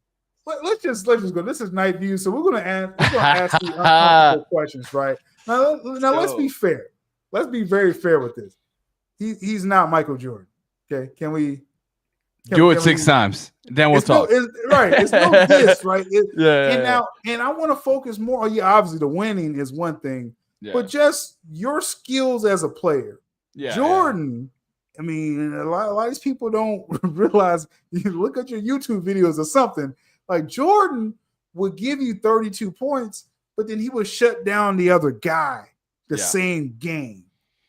let's just go. This is night view, so we're gonna ask you uncomfortable questions, right? Now let's be fair. Let's be very fair with this. He's not Michael Jordan. Okay, can we do it 6 times? Then we'll talk. It's no diss, right? And I want to focus more. Obviously the winning is one thing, but just your skills as a player. Jordan. I mean, a lot of these people don't realize. You look at your YouTube videos or something. Like Jordan would give you 32 points, but then he would shut down the other guy the same game,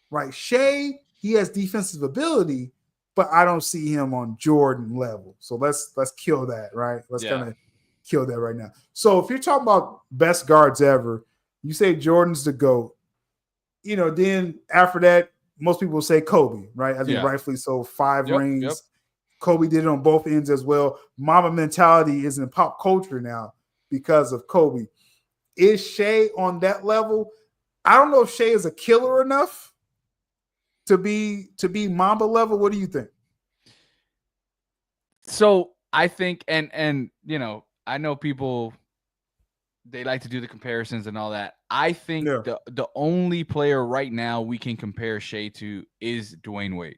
right? Shea, he has defensive ability, but I don't see him on Jordan level. So let's kill that, right? Let's kind of kill that right now. So if you're talking about best guards ever, you say Jordan's the GOAT. Then after that, most people will say Kobe, right? I think rightfully so. 5 rings. Yep. Kobe did it on both ends as well. Mamba mentality is in pop culture now because of Kobe. Is Shea on that level? I don't know if Shea is a killer enough to be Mamba level. What do you think? So I think, and I know people, they like to do the comparisons and all that. I think the only player right now we can compare Shea to is Dwayne Wade.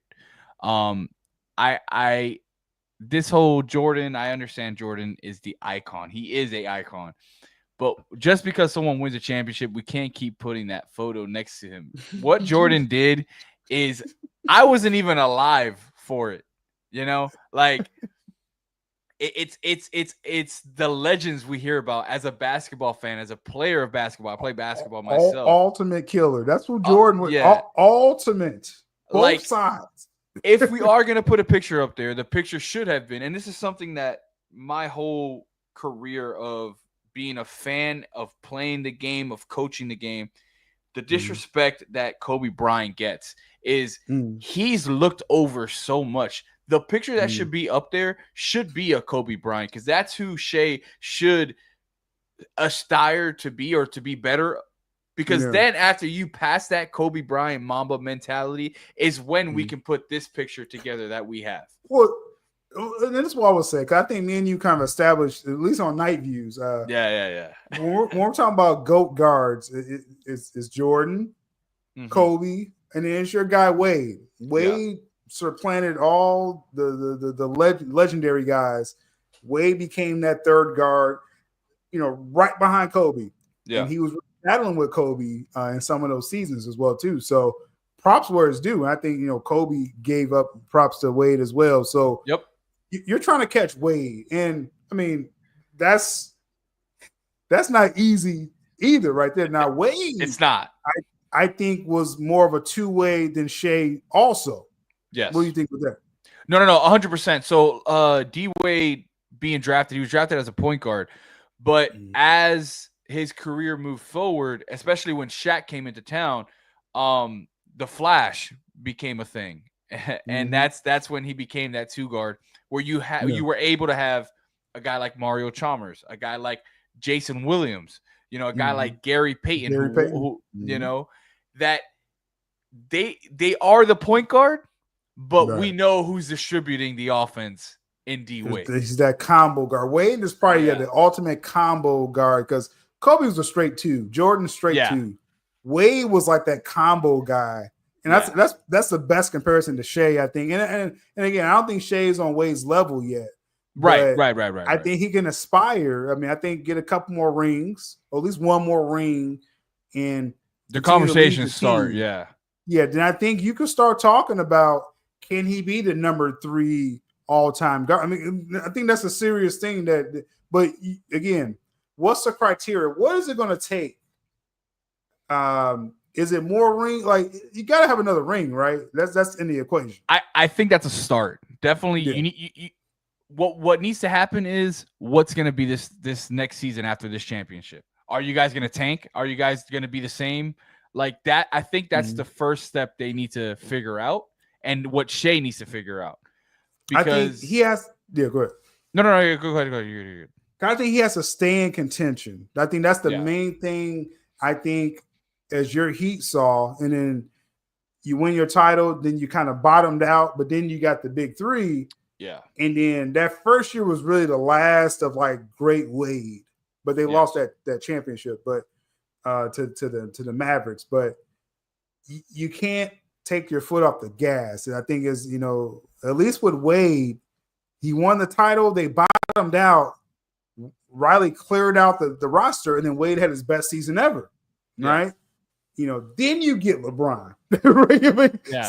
This whole Jordan, I understand Jordan is the icon. He is a icon. But just because someone wins a championship, we can't keep putting that photo next to him. What Jordan did is, I wasn't even alive for it. Like it's the legends we hear about as a basketball fan, as a player of basketball. I play basketball myself. Ultimate killer. That's what Jordan was. Ultimate. Both sides. If we are going to put a picture up there, the picture should have been, and this is something that my whole career of being a fan of playing the game, of coaching the game, the disrespect that Kobe Bryant gets is he's looked over so much. The picture that should be up there should be a Kobe Bryant, because that's who Shea should aspire to be, or to be better. Because then after you pass that Kobe Bryant Mamba mentality is when we can put this picture together that we have. Well, and that's what I would say, because I think me and you kind of established, at least on night views. When we're talking about GOAT guards, it's Jordan, Kobe, and then it's your guy Wade. Wade supplanted all the legendary guys. Wade became that third guard, right behind Kobe. Yeah. And he was battling with Kobe in some of those seasons as well too. So props where it's due. And I think Kobe gave up props to Wade as well. So you're trying to catch Wade, and I mean that's not easy either, right there. Now Wade, it's not. I think was more of a two-way than Shea. Also, yes. What do you think with that? No, 100%. So D Wade being drafted, he was drafted as a point guard, but as his career moved forward, especially when Shaq came into town, the Flash became a thing, and that's when he became that 2 guard where you were able to have a guy like Mario Chalmers, a guy like Jason Williams, a guy like Gary Payton, who that they are the point guard, but we know who's distributing the offense in D Wade. He's that combo guard. Wade is probably the ultimate combo guard because Kobe was a straight 2, Jordan straight 2. Wade was like that combo guy, and that's the best comparison to Shea, I think. And again, I don't think Shea's on Wade's level yet. Right. I think he can aspire. I mean, I think get a couple more rings, or at least one more ring, and the conversation start. Yeah. Then I think you can start talking about, can he be the number 3 all-time guard? I mean, I think that's a serious thing. But again, what's the criteria? What is it going to take? Is it more ring? Like, you got to have another ring, right? That's in the equation. I think that's a start. Definitely, you need. What needs to happen is what's going to be this next season after this championship. Are you guys going to tank? Are you guys going to be the same? Like that, I think that's the first step they need to figure out, and what Shea needs to figure out. Because I think he has. Yeah, go ahead. No, go ahead. You're good. I think he has to stay in contention. I think that's the main thing. I think as your Heat saw, and then you win your title, then you kind of bottomed out, but then you got the big 3. Yeah. And then that first year was really the last of like great Wade, but they lost that championship, but to the Mavericks. But you can't take your foot off the gas. And I think is, at least with Wade, he won the title, they bottomed out. Riley cleared out the roster, and then Wade had his best season ever. Right? Then you get LeBron.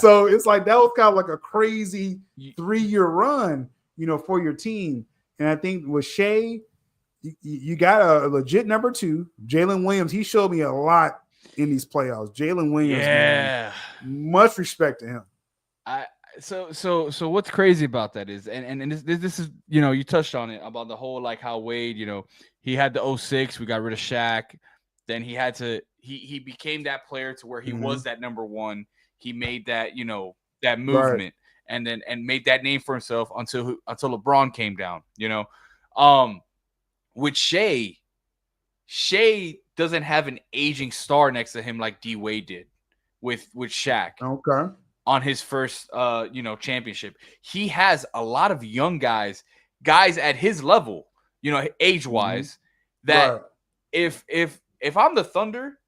So it's like that was kind of like a crazy 3-year run, for your team. And I think with Shea, you got a legit number 2, Jalen Williams. He showed me a lot in these playoffs. Jalen Williams, man, much respect to him. So what's crazy about that is, and this is, you touched on it about the whole, like how Wade, he had the 06, we got rid of Shaq. Then he had to, he became that player to where he was that number 1. He made that, that movement and made that name for himself until LeBron came down, with Shea doesn't have an aging star next to him like D Wade did with Shaq. Okay. On his first, championship. He has a lot of young guys at his level, age-wise, that if I'm the Thunder,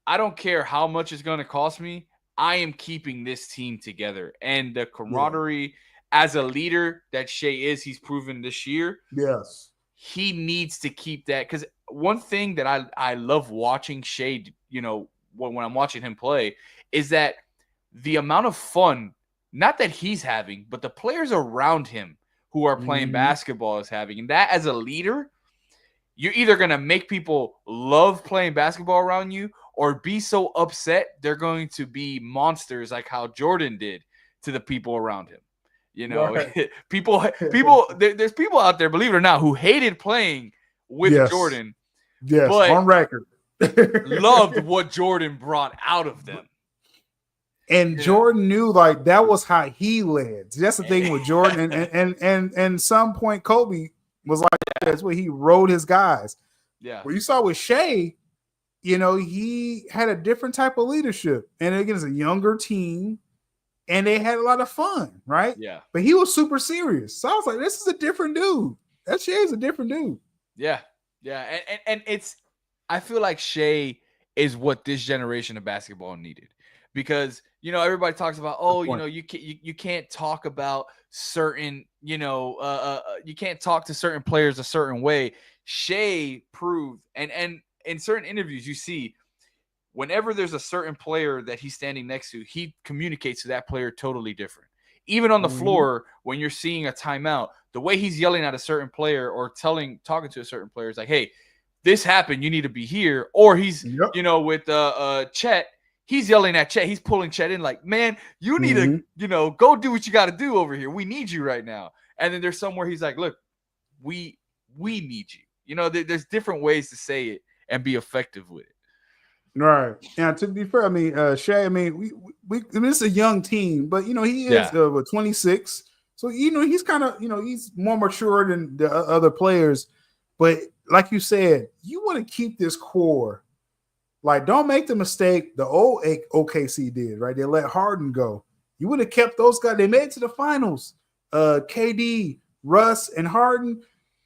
I don't care how much it's going to cost me. I am keeping this team together. And the camaraderie as a leader that Shea is, he's proven this year. Yes. He needs to keep that. Because one thing that I love watching Shea, when I'm watching him play, is that the amount of fun, not that he's having, but the players around him who are playing basketball is having. And that, as a leader, you're either going to make people love playing basketball around you or be so upset they're going to be monsters like how Jordan did to the people around him. People, there's people out there, believe it or not, who hated playing with Jordan. Yes, but on record. Loved what Jordan brought out of them. And Jordan knew, like, that was how he led. That's the thing with Jordan. And some point Kobe was like, that's where he rode his guys. Yeah. Where you saw with Shea, he had a different type of leadership. And again, it's a younger team. And they had a lot of fun, right? Yeah. But he was super serious. So I was like, this is a different dude. That Shea is a different dude. Yeah. Yeah. And I feel like Shea is what this generation of basketball needed. Because, everybody talks about, you can't talk about certain, you can't talk to certain players a certain way. Shea proved, and in certain interviews you see, whenever there's a certain player that he's standing next to, he communicates to that player totally different. Even on the floor, when you're seeing a timeout, the way he's yelling at a certain player or talking to a certain player is like, hey, this happened, you need to be here. Or he's, with Chet, he's yelling at Chet. He's pulling Chet in like, man, you need to, go do what you got to do over here. We need you right now. And then there's somewhere he's like, look, we need you. There's different ways to say it and be effective with it. Right. And to be fair, I mean, Shay, I mean, I mean, it's a young team, but he is Yeah, 26, so he's kind of he's more mature than the other players. But like you said, you want to keep this core. Like, don't make the mistake the old OKC did. Right? They let Harden go. You would have kept those guys. They made it to the finals. KD, Russ, and Harden.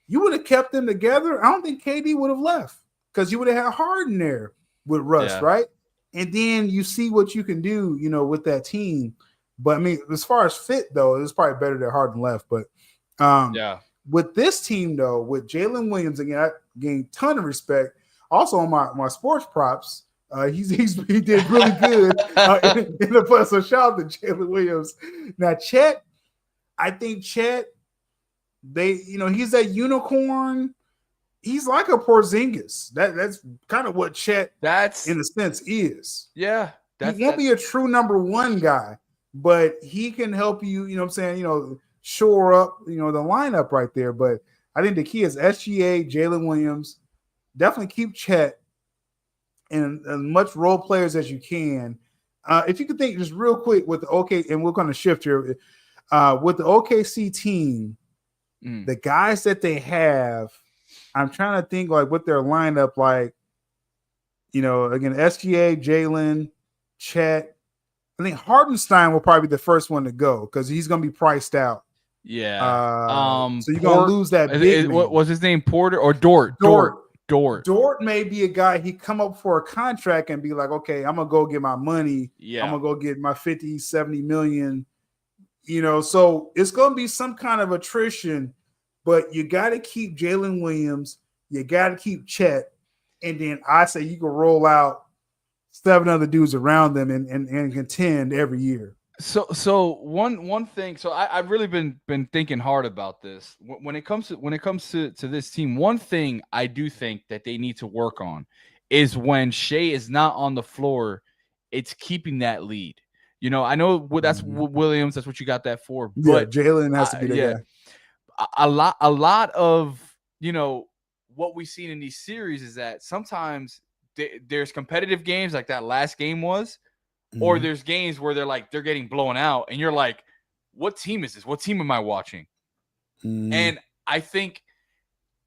You would have kept them together. I don't think KD would have left because you would have had Harden there with Russ, yeah, right? And then you see what you can do, with that team. But I mean, as far as fit though, it's probably better that Harden left. But um, yeah. with this team though, with Jalen Williams, again, I gained a ton of respect. Also on my sports props, he did really good in the play. So shout out to Jalen Williams. Now Chet, I think Chet, he's that unicorn. He's like a Porzingis. That's kind of what Chet, That's in a sense, is. yeah. He That's won't be a true number one guy, but he can help you. You know what I'm saying? Shore up. The lineup right there. But I think the key is SGA, Jalen Williams. Definitely keep Chet and as much role players as you can. If you could think just real quick with the OK, and we're going to shift here with the OKC team, the guys that they have. I'm trying to think like what their lineup like. Again, SGA, Jalen, Chet. I think Hardenstein will probably be the first one to go because he's going to be priced out. yeah. So you're going to lose that big man. What was his name? Porter or Dort? Dort may be a guy he come up for a contract and be like, okay, I'm gonna go get my money. Yeah. I'm gonna go get my 50, 70 million. So it's gonna be some kind of attrition, but you got to keep Jalen Williams. You got to keep Chet, and then I say you can roll out 7 other dudes around them and contend every year. So one thing. So I've really been thinking hard about this. When it comes to this team, one thing I do think that they need to work on is when Shea is not on the floor, it's keeping that lead. I know that's Williams. That's what you got that for. But Jalen has to be the guy. A lot of what we've seen in these series is that sometimes there's competitive games like that last game was, or there's games where they're getting blown out, and you're like, what team is this? What team am I watching? And I think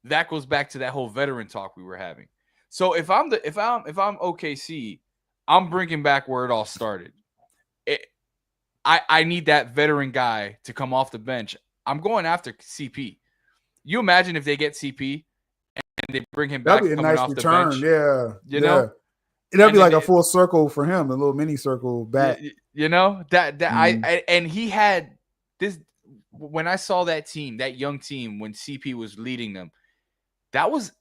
that goes back to that whole veteran talk we were having. So if I'm OKC, I'm bringing back where it all started. I need that veteran guy to come off the bench. I'm going after CP. You imagine if they get CP and they bring him back That'd be a coming nice off return. the bench. Yeah. You know? That'd be like a full circle for him, a little mini circle back. And he had this when I saw that team, that young team, when CP was leading them, that was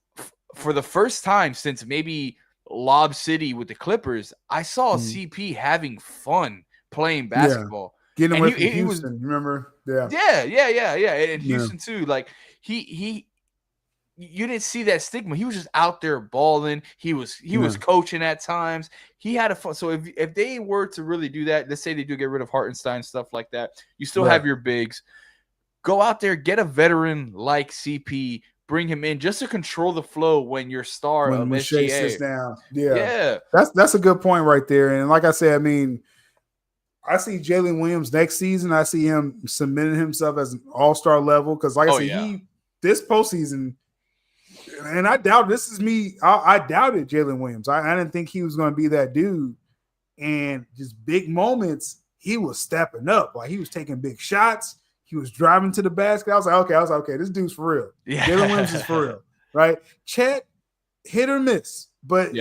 for the first time since maybe Lob City with the Clippers. I saw CP having fun playing basketball. Yeah. Getting away from Houston, remember? Yeah. And Houston too. Like he you didn't see that stigma. He was just out there balling. He was coaching at times. He had a fun. So if they were to really do that, let's say they do get rid of Hartenstein, stuff like that, you still have your bigs. Go out there, get a veteran like CP, bring him in just to control the flow when your star when SGA Shea sits down. Yeah. That's a good point right there. And like I said, I mean, I see Jalen Williams next season. I see him submitting himself as an all-star level because, like I said, this postseason. And I doubt this is me. I doubted Jalen Williams. I didn't think he was going to be that dude. And just big moments, he was stepping up. Like he was taking big shots. He was driving to the basket. I was like, okay, this dude's for real. Yeah. Jalen Williams is for real, right? Chet, hit or miss, but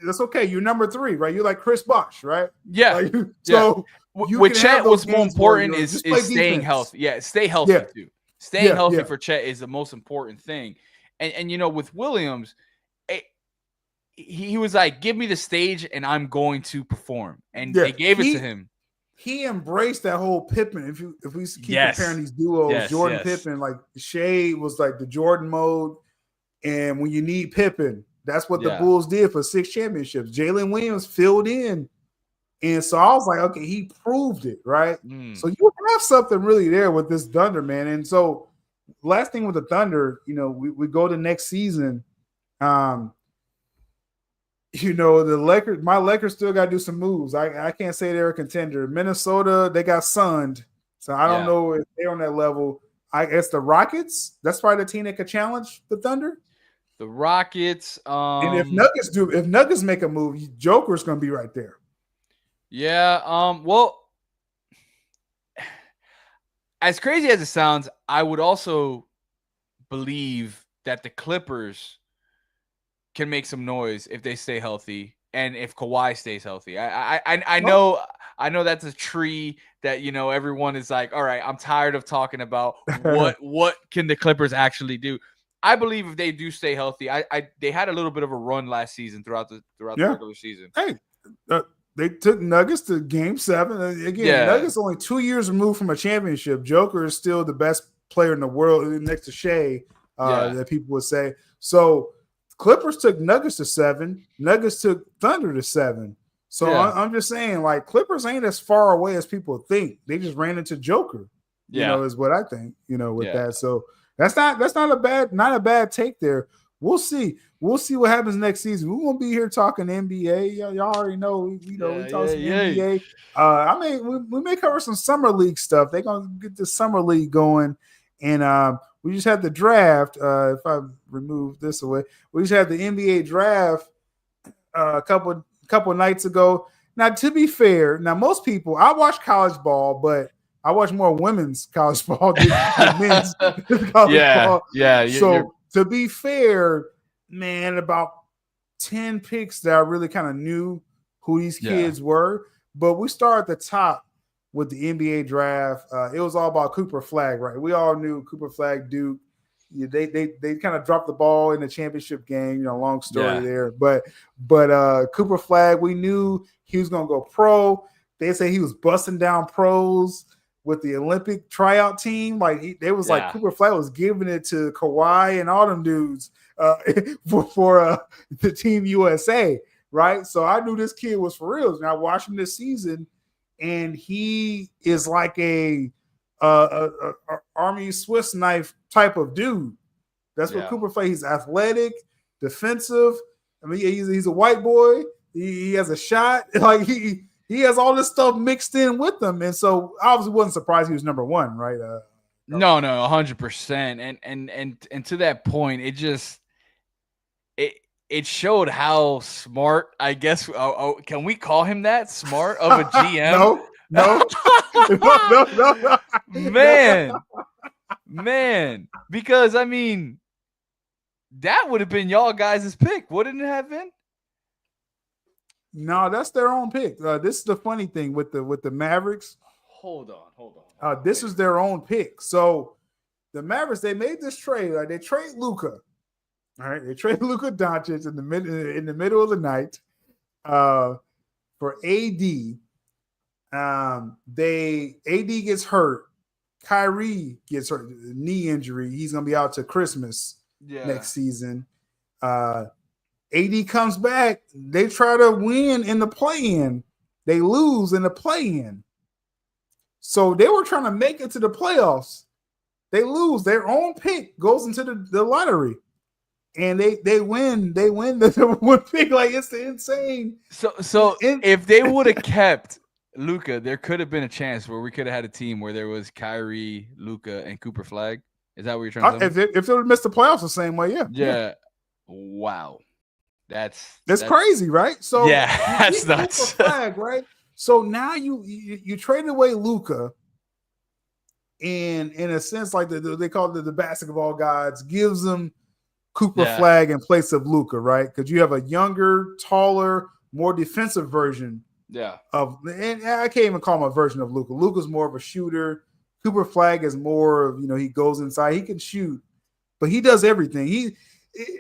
that's okay. You're number 3, right? You're like Chris Bosh, right? Yeah. So with Chet, what's more important is staying healthy. Yeah, stay healthy too. Staying healthy for Chet is the most important thing. And with Williams, he was like, give me the stage and I'm going to perform. And they gave it to him. He embraced that whole Pippen. If we keep comparing these duos, Jordan Pippen, like Shea was like the Jordan mode. And when you need Pippen, that's what the Bulls did for 6 championships. Jalen Williams filled in. And so I was like, okay, he proved it, right? So you have something really there with this Thunder, man. And so last thing with the Thunder, we go to next season. The Lakers, my Lakers still got to do some moves. I can't say they're a contender. Minnesota, they got sunned, so I don't Yeah. know if they're on that level. I guess the Rockets, that's probably the team that could challenge the Thunder. The Rockets. And if Nuggets make a move, Joker's going to be right there. Yeah. Well, as crazy as it sounds, I would also believe that the Clippers can make some noise if they stay healthy and if Kawhi stays healthy. I know that's a tree that everyone is like, all right, I'm tired of talking about what can the Clippers actually do. I believe if they do stay healthy, they had a little bit of a run last season throughout the regular season. Hey, they took Nuggets to Game 7. Again, Nuggets only 2 years removed from a championship. Joker is still the best player in the world next to Shea, that people would say. So Clippers took Nuggets to 7. Nuggets took Thunder to 7. So I'm just saying, like, Clippers ain't as far away as people think. They just ran into Joker, is what I think, with that. So that's not a bad take there. We'll see. We'll see what happens next season. We won't be here talking NBA. Y'all already know. We talk some NBA. We may cover some summer league stuff. They're gonna get the summer league going, and we just had the draft. If I remove this away, we just had the NBA draft a couple nights ago. Now, to be fair, most people, I watch college ball, but I watch more women's college ball than men's college ball. Yeah. So to be fair, man, about 10 picks that I really kind of knew who these kids were. But we start at the top with the NBA draft. It was all about Cooper Flag, right? We all knew Cooper Flag, Duke. They kind of dropped the ball in the championship game. Long story there. But Cooper Flag, we knew he was gonna go pro. They say he was busting down pros with the Olympic tryout team. Like like Cooper Flag was giving it to Kawhi and all them dudes for the Team USA, right? So I knew this kid was for real. Now watching this season, and he is like a Army Swiss knife type of dude. That's what Cooper Flag. He's athletic, defensive. I mean, he's a white boy. He has a shot. Like he has all this stuff mixed in with them, and so I obviously wasn't surprised he was number one, right? No, 100%. And to that point, it showed how smart, I guess. Can we call him that? Smart of a GM? No. Man, because I mean, that would have been y'all guys' pick, wouldn't it have been? No, that's their own pick. This is the funny thing with the Mavericks. Hold on. This is their own pick. So the Mavericks, they made this trade. They trade Luka. All right, they trade Luka Doncic in the middle of the night for AD. AD gets hurt. Kyrie gets hurt, knee injury. He's gonna be out to Christmas next season. AD comes back. They try to win in the play-in. They lose in the play-in. So they were trying to make it to the playoffs. They lose. Their own pick goes into the lottery. And they win. They win the one pick. Like, it's insane. So if they would have kept Luka, there could have been a chance where we could have had a team where there was Kyrie, Luka, and Cooper Flag. Is that what you're trying to say? If they would have missed the playoffs the same way, yeah. Wow. That's crazy, right? So that's nuts. Cooper Flag, right? So now you traded away Luka, and in a sense, like they call it the basketball gods, gives them Cooper Flag in place of Luka, right? Because you have a younger, taller, more defensive version. And I can't even call him a version of Luka. Luka's more of a shooter. Cooper Flag is more of, he goes inside. He can shoot, but he does everything.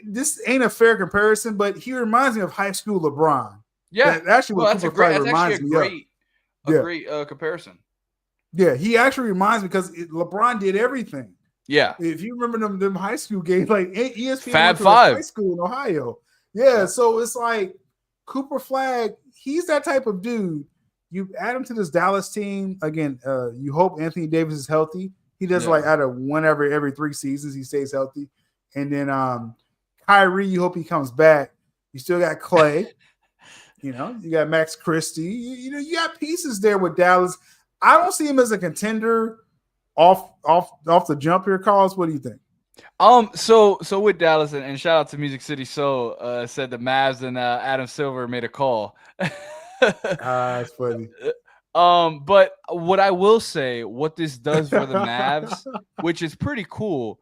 This ain't a fair comparison, but he reminds me of high school LeBron. Yeah, that's Cooper Flag reminds me of. A great comparison. Yeah, he actually reminds me because LeBron did everything. Yeah, if you remember them high school games, like ESPN Fab Five high school in Ohio. Yeah, so it's like Cooper Flag. He's that type of dude. You add him to this Dallas team again. You hope Anthony Davis is healthy. He does like out of one every 3 seasons. He stays healthy, and then Kyrie. You hope he comes back. You still got Clay. You got Max Christie. You got pieces there with Dallas. I don't see him as a contender off the jump here, Carlos. What do you think? So with Dallas and shout out to Music City Soul, said the Mavs and Adam Silver made a call. That's funny. But what I will say, what this does for the Mavs, which is pretty cool,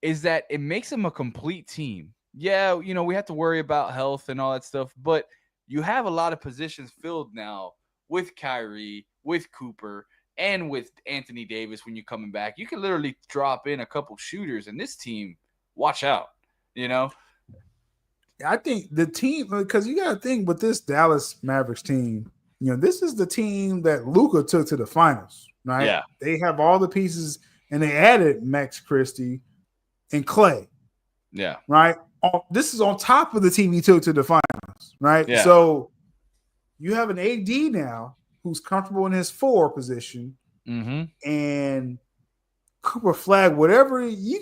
is that it makes them a complete team. Yeah, we have to worry about health and all that stuff, but you have a lot of positions filled now with Kyrie, with Cooper, and with Anthony Davis when you're coming back. You can literally drop in a couple shooters, and this team, watch out, I think the team, because you got to think with this Dallas Mavericks team, this is the team that Luka took to the finals, right? Yeah. They have all the pieces, and they added Max Christie and Clay. Yeah. Right? This is on top of the team he took to the finals, right? Yeah. So you have an AD now who's comfortable in his 4 position, and Cooper Flag, whatever he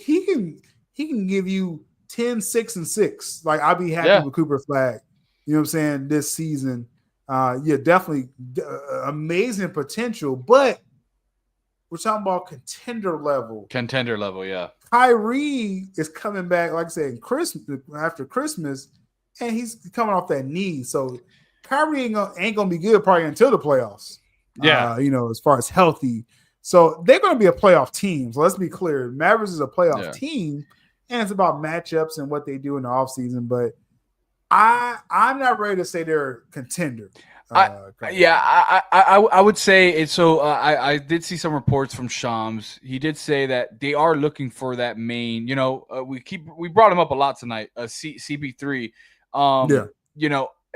can give you 10, 6, and 6. Like, I'll be happy with Cooper Flag. You know what I'm saying? This season. Definitely amazing potential, but we're talking about contender level. Contender level, yeah. Kyrie is coming back, like I said, after Christmas, and he's coming off that knee. So Kyrie ain't gonna be good probably until the playoffs. Yeah. As far as healthy. So they're gonna be a playoff team. So let's be clear. Mavericks is a playoff team, and it's about matchups and what they do in the offseason. But I'm not ready to say they're a contender. I would say it's so. I did see some reports from Shams. He did say that they are looking for that main. We brought him up a lot tonight. CP3.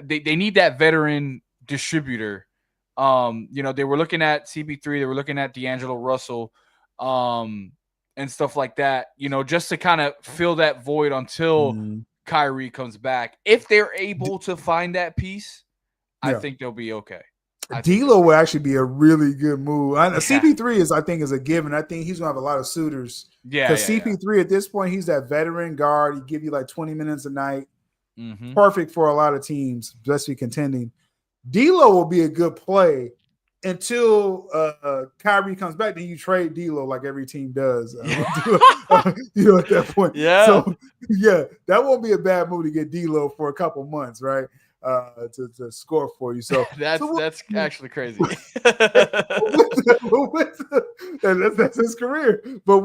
They need that veteran distributor. They were looking at CP3. They were looking at D'Angelo Russell, and stuff like that. Just to kind of fill that void until Kyrie comes back. If they're able to find that piece, I think they'll be okay. D'Lo will actually be a really good move. CP3 I think is a given. I think he's gonna have a lot of suitors. Because CP3 at this point, he's that veteran guard. He give you like 20 minutes a night. Perfect for a lot of teams, especially contending. D'Lo will be a good play until Kyrie comes back. Then you trade D'Lo like every team does. At that point. Yeah. So that won't be a bad move to get D'Lo for a couple months, right? To score for you. So that's actually crazy. That's his career. But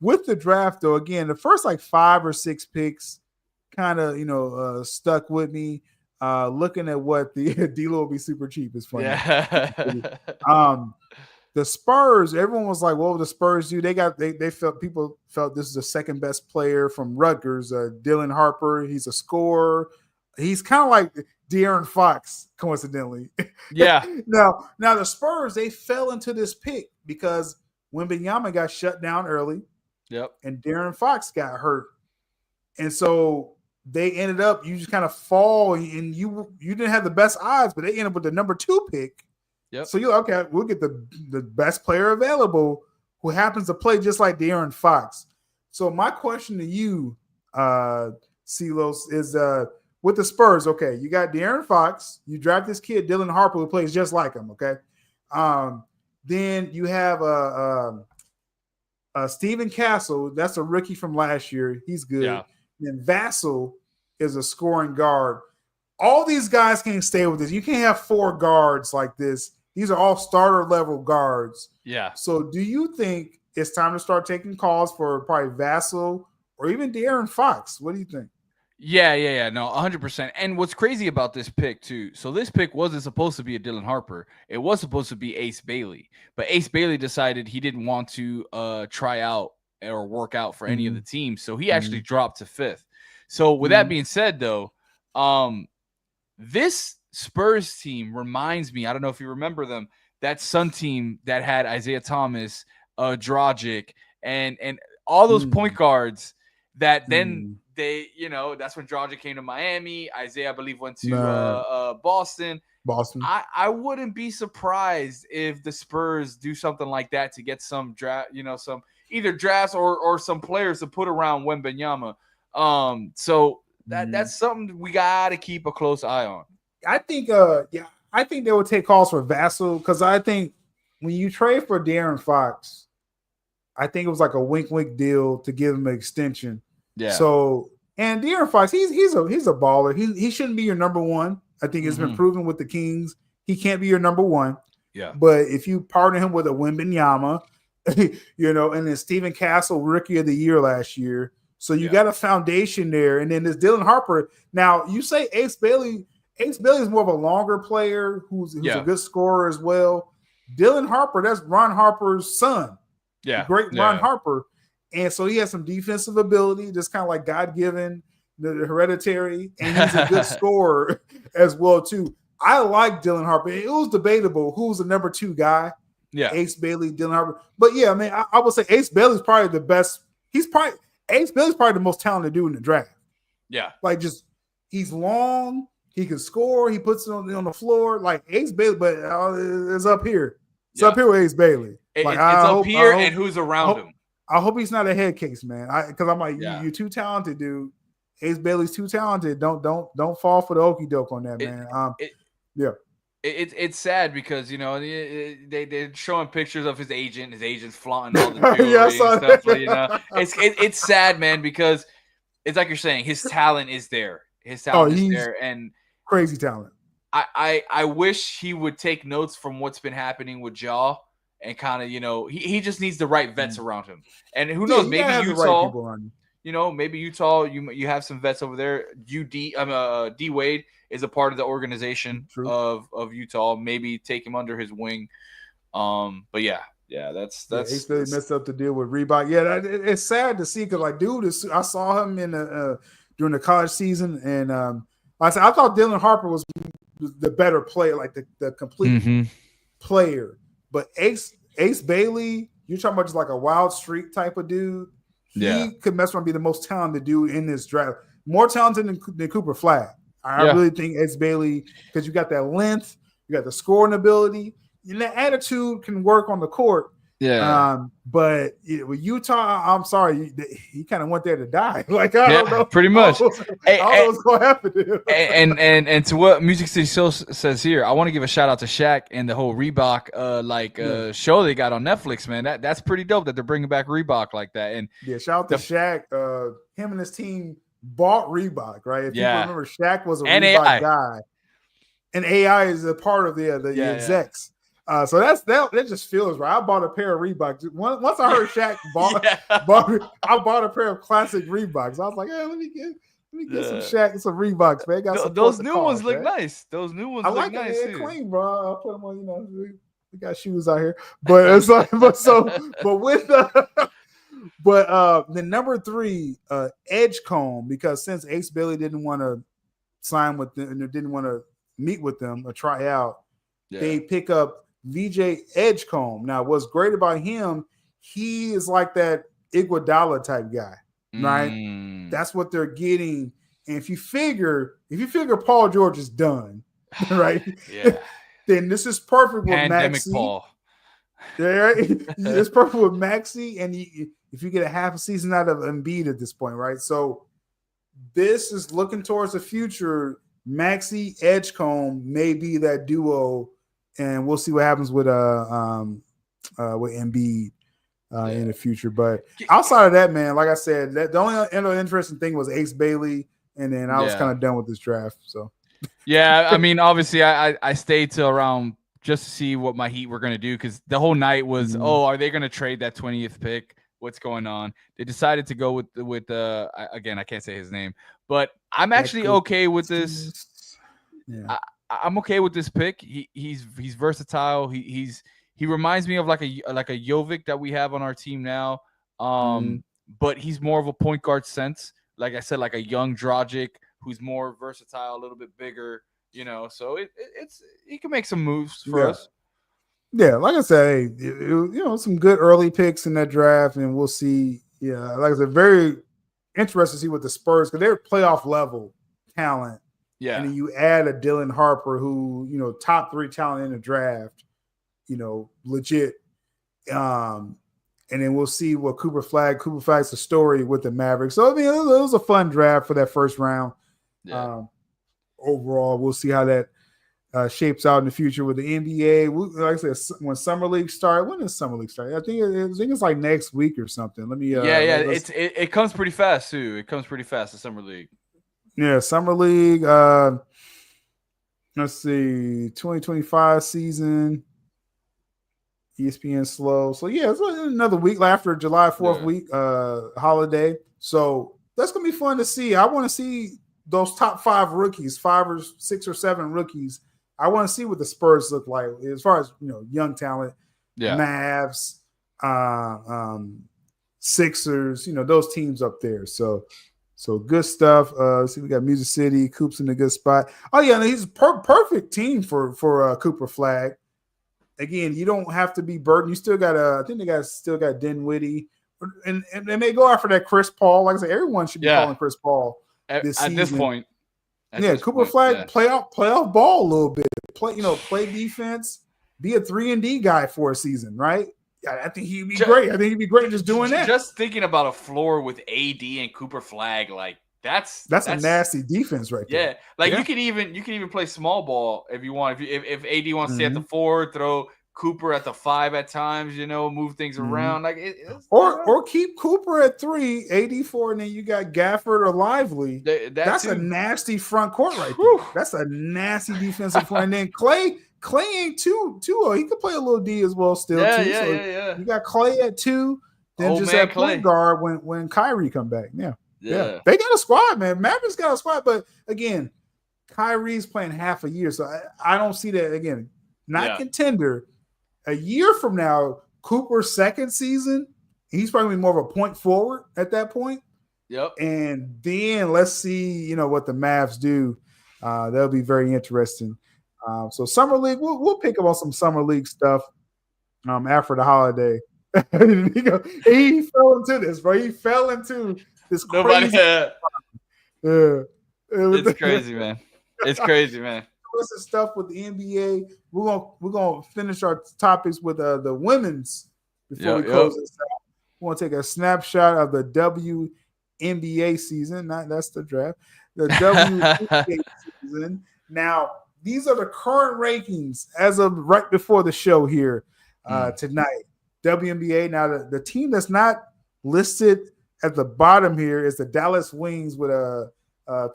with the draft, though, again, the first like 5 or 6 picks kind of stuck with me. Looking at what the D'Lo will be super cheap is funny. The Spurs, everyone was like, "What will the Spurs do?" People felt this is the second best player from Rutgers, Dylan Harper. He's a scorer. He's kind of like De'Aaron Fox, coincidentally. Yeah. Now the Spurs, they fell into this pick because Wembanyama got shut down early. Yep. And De'Aaron Fox got hurt, and so they ended up. You just kind of fall, and you didn't have the best odds, but they ended up with the number 2 pick. Yep. So you're okay. We'll get the best player available, who happens to play just like De'Aaron Fox. So my question to you, Silos, is with the Spurs, okay, you got De'Aaron Fox. You draft this kid, Dylan Harper, who plays just like him, okay? Then you have Steven Castle. That's a rookie from last year. He's good. Yeah. Then Vassell is a scoring guard. All these guys can't stay with this. You can't have 4 guards like this. These are all starter-level guards. Yeah. So do you think it's time to start taking calls for probably Vassell or even De'Aaron Fox? What do you think? Yeah. No, 100%. And what's crazy about this pick, too, so this pick wasn't supposed to be a Dylan Harper. It was supposed to be Ace Bailey. But Ace Bailey decided he didn't want to try out or work out for any of the teams. So he actually dropped to 5th. So with that being said, though, this Spurs team reminds me, I don't know if you remember them, that Sun team that had Isaiah Thomas, Dragic, and all those point guards that then they, that's when Dragic came to Miami. Isaiah, I believe, went to Boston. I wouldn't be surprised if the Spurs do something like that to get some draft, some either drafts or some players to put around Wembanyama. So that's something we got to keep a close eye on. I think I think they would take calls for Vassell because I think when you trade for De'Aaron Fox, I think it was like a wink deal to give him an extension. Yeah. So and De'Aaron Fox, he's a baller. He shouldn't be your number one. I think it's been proven with the Kings. He can't be your number one. Yeah. But if you partner him with a Wembanyama, and then Stephen Castle, Rookie of the Year last year. So you got a foundation there. And then there's Dylan Harper. Now, you say Ace Bailey. Ace Bailey is more of a longer player who's a good scorer as well. Dylan Harper, that's Ron Harper's son. Yeah. The great Ron Harper. And so he has some defensive ability, just kind of like God-given, the hereditary. And he's a good scorer as well, too. I like Dylan Harper. It was debatable who's the number 2 guy. Yeah. Ace Bailey, Dylan Harper. But yeah, man, I would say Ace Bailey's probably the best. Ace Bailey's probably the most talented dude in the draft. Yeah. Like he's long, he can score, he puts it on the floor. Like Ace Bailey, but it's up here. It's up here with Ace Bailey. It's up here and who's around him. I hope he's not a head case, man. Because I'm like, you're too talented, dude. Ace Bailey's too talented. Don't fall for the okie doke on that, man. It's sad because they're showing pictures of his agent. His agent's flaunting all the jewelry and stuff. It's sad, man, because it's like you're saying, his talent is there. His talent is there, and crazy talent. I wish he would take notes from what's been happening with Ja and kind of he just needs the right vets around him. And who knows, maybe Utah. Maybe Utah, you have some vets over there. D Wade is a part of the organization of Utah. Maybe take him under his wing. But that's Ace Bailey messed up the deal with Reebok. Yeah, it's sad to see because I saw him during the college season, and I thought Dylan Harper was the better player, like the complete player. But Ace Bailey, you're talking about just like a wild streak type of dude. He could mess around and be the most talented dude in this draft. More talented than Cooper Flag. I really think Ace Bailey, because you got that length, you got the scoring ability, and that attitude can work on the court. Yeah. But with Utah, I'm sorry, he kind of went there to die. Like I don't know, pretty much. I don't know what's going to happen to him. And to what Music City Soul says here, I want to give a shout out to Shaq and the whole Reebok show they got on Netflix. Man, that's pretty dope that they're bringing back Reebok like that. And shout out to Shaq. Him and his team bought Reebok, right? If you remember, Shaq was a Reebok guy, and AI is a part of the execs. So that just feels right. I bought a pair of Reeboks. Once I heard Shaq I bought a pair of classic Reeboks. I was like, let me get some Reeboks, man. Got those new ones look nice. Those new ones look nice. They're clean, bro. I'll put them on. We got shoes out here, but it's like, but with the number 3 Edgecombe, because since Ace Bailey didn't want to sign with them and didn't want to meet with them or try out, they pick up VJ Edgecombe. Now, what's great about him, he is like that Iguodala type guy, right? That's what they're getting. And if you figure Paul George is done, right? Then this is perfect with Pandemic Maxey. Paul. Yeah, it's perfect with Maxey, and if you get a half a season out of Embiid at this point, right? So this is looking towards the future. Maxey Edgecombe may be that duo. And we'll see what happens with Embiid in the future. But outside of that, man, like I said, the only interesting thing was Ace Bailey, and then I was kind of done with this draft. So I mean, obviously, I stayed till around just to see what my Heat were going to do, because the whole night was, are they going to trade that 20th pick? What's going on? They decided to go with again, I can't say his name, but I'm actually okay with this. Yeah. I'm okay with this pick. He's versatile. He reminds me of like a Jovic that we have on our team now. But he's more of a point guard sense. Like I said, like a young Dragic who's more versatile, a little bit bigger. So he can make some moves for us. Yeah, like I said, some good early picks in that draft, and we'll see. Yeah, like I said, very interested to see what the Spurs, because they're playoff level talent. Yeah, and then you add a Dylan Harper, who top 3 talent in the draft, legit. and then we'll see what Cooper Flag's the story with the Mavericks. So I mean, it was a fun draft for that first round. Yeah. Overall, we'll see how that shapes out in the future with the NBA. Like I said, when Summer League start, when does Summer League start? I think it's like next week or something. Let me. It comes pretty fast too. It comes pretty fast. The Summer League. Yeah, Summer League. Let's see, 2025 season. ESPN slow. So yeah, it's another week after July 4th week holiday. So that's gonna be fun to see. I want to see those top 5 rookies, 5 or 6 or 7 rookies. I want to see what the Spurs look like as far as young talent, Mavs, Sixers, those teams up there. So good stuff. See, we got Music City, Coop's in a good spot. Oh yeah, he's a perfect team for Cooper Flag. Again, you don't have to be burdened. You still got I think they still got Dinwiddie, and they go after that Chris Paul. Like I said, everyone should be calling Chris Paul at this point. Cooper Flag playoff ball a little bit. Play defense. Be a 3-and-D guy for a season, right? I think he'd be great. I think he'd be great just doing that. Just thinking about a floor with AD and Cooper Flag, like that's a nasty defense right there. You can even play small ball if you want. If AD wants to stay at the 4, throw Cooper at the 5 at times, move things around. Or keep Cooper at 3, AD 4, and then you got Gafford or Lively. That's a nasty front court right there. That's a nasty defensive front. And then Clay ain't too. He could play a little D as well still too. You got Clay at 2, then at point guard when Kyrie come back. Yeah. They got a squad, man. Mavericks got a squad, but again, Kyrie's playing half a year, so I don't see that again. Not contender. A year from now, Cooper's second season, he's probably more of a point forward at that point. Yep. And then let's see, what the Mavs do. That'll be very interesting. So Summer League, we'll pick up on some Summer League stuff after the holiday. He fell into this, bro. He fell into this crazy. It's crazy, man. It's crazy, man. Of stuff with the NBA. We're gonna finish our topics with the women's before we close this out. We want to take a snapshot of the WNBA season. That's the draft. The WNBA season. Now, these are the current rankings as of right before the show here tonight. WNBA. Now, the team that's not listed at the bottom here is the Dallas Wings with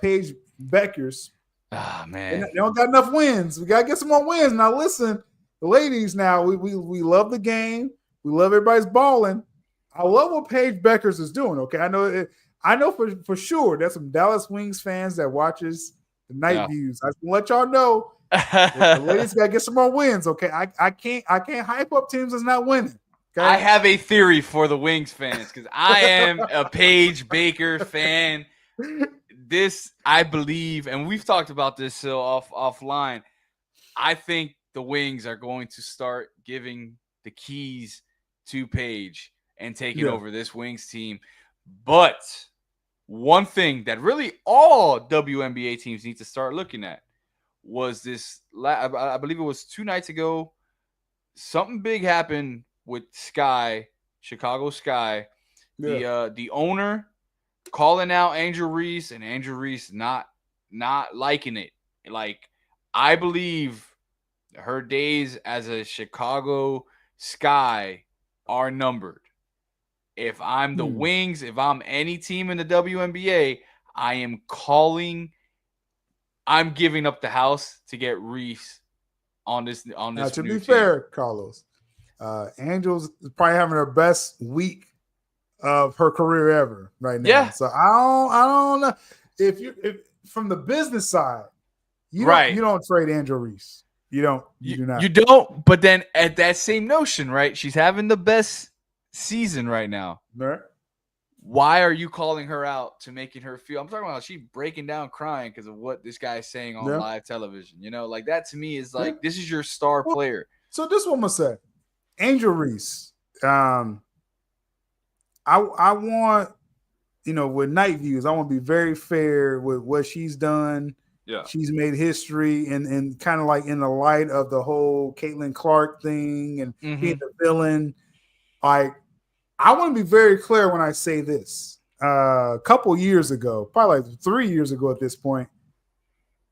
Paige Beckers. Ah, man. They don't got enough wins. We gotta get some more wins. Now, listen, the ladies. Now we love the game. We love everybody's balling. I love what Paige Beckers is doing. Okay, I know for sure there's some Dallas Wings fans that watches the night views. I just want to let y'all know the ladies gotta get some more wins. Okay, I can't hype up teams that's not winning. Okay? I have a theory for the Wings fans because I am a Paige Baker fan. This, I believe, and we've talked about this offline, I think the Wings are going to start giving the keys to Paige and taking over this Wings team. But one thing that really all WNBA teams need to start looking at was this, I believe it was 2 nights ago, something big happened with Sky, Chicago Sky. The owner calling out Angel Reese, and Angel Reese not liking it. Like, I believe her days as a Chicago Sky are numbered. If I'm the Wings, if I'm any team in the WNBA, I'm giving up the house to get Reese on this. Now, to be fair, Carlos, Angel's probably having her best week of her career ever right now. Yeah. So I don't know if from the business side, you don't trade Angel Reese. You do not. You don't. But then at that same notion, right? She's having the best season right now. Right. Why are you calling her out to making her feel? I'm talking about she breaking down crying because of what this guy's saying on live television. Like that to me is like this is your star player. So this one must say, Angel Reese. I want, with night views, I want to be very fair with what she's done. Yeah. She's made history and kind of like in the light of the whole Caitlin Clark thing and being the villain. Like, I want to be very clear when I say this. A couple years ago, probably like 3 years ago at this point,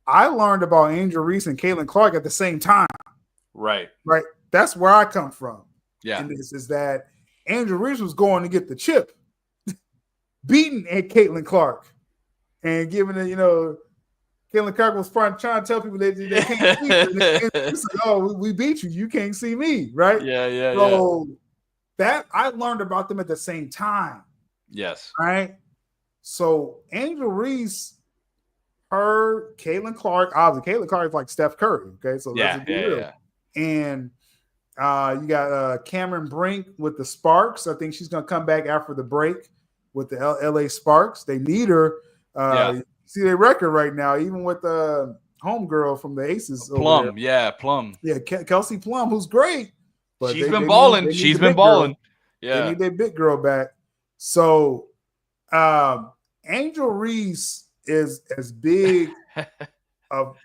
I learned about Angel Reese and Caitlin Clark at the same time. Right. Right. That's where I come from. Yeah. And this is that Angel Reese was going to get the chip, beating Caitlin Clark and giving it, Caitlin Clark was trying to tell people they can't see her. It's like, oh, we beat you. You can't see me. Right. Yeah. So that I learned about them at the same time. Yes. Right. So Angel Reese, her, Caitlin Clark, obviously Caitlin Clark is like Steph Curry. Okay. So let's be real. Yeah. And you got Cameron Brink with the Sparks. I think she's going to come back after the break with the LA Sparks. They need her. See their record right now, even with the homegirl from the Aces. Plum. Plum. Yeah, Kelsey Plum, who's great. But she's been balling. She's been balling. Yeah. They need their big girl back. So Angel Reese is as big of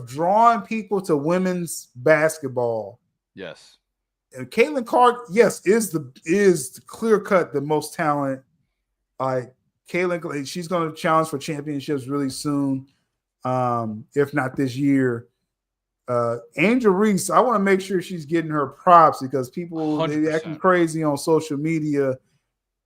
drawing people to women's basketball. Yes. And Caitlin Clark, yes, is the clear cut the most talent. Caitlin, she's going to challenge for championships really soon, if not this year. Angel Reese, I want to make sure she's getting her props because people they acting crazy on social media.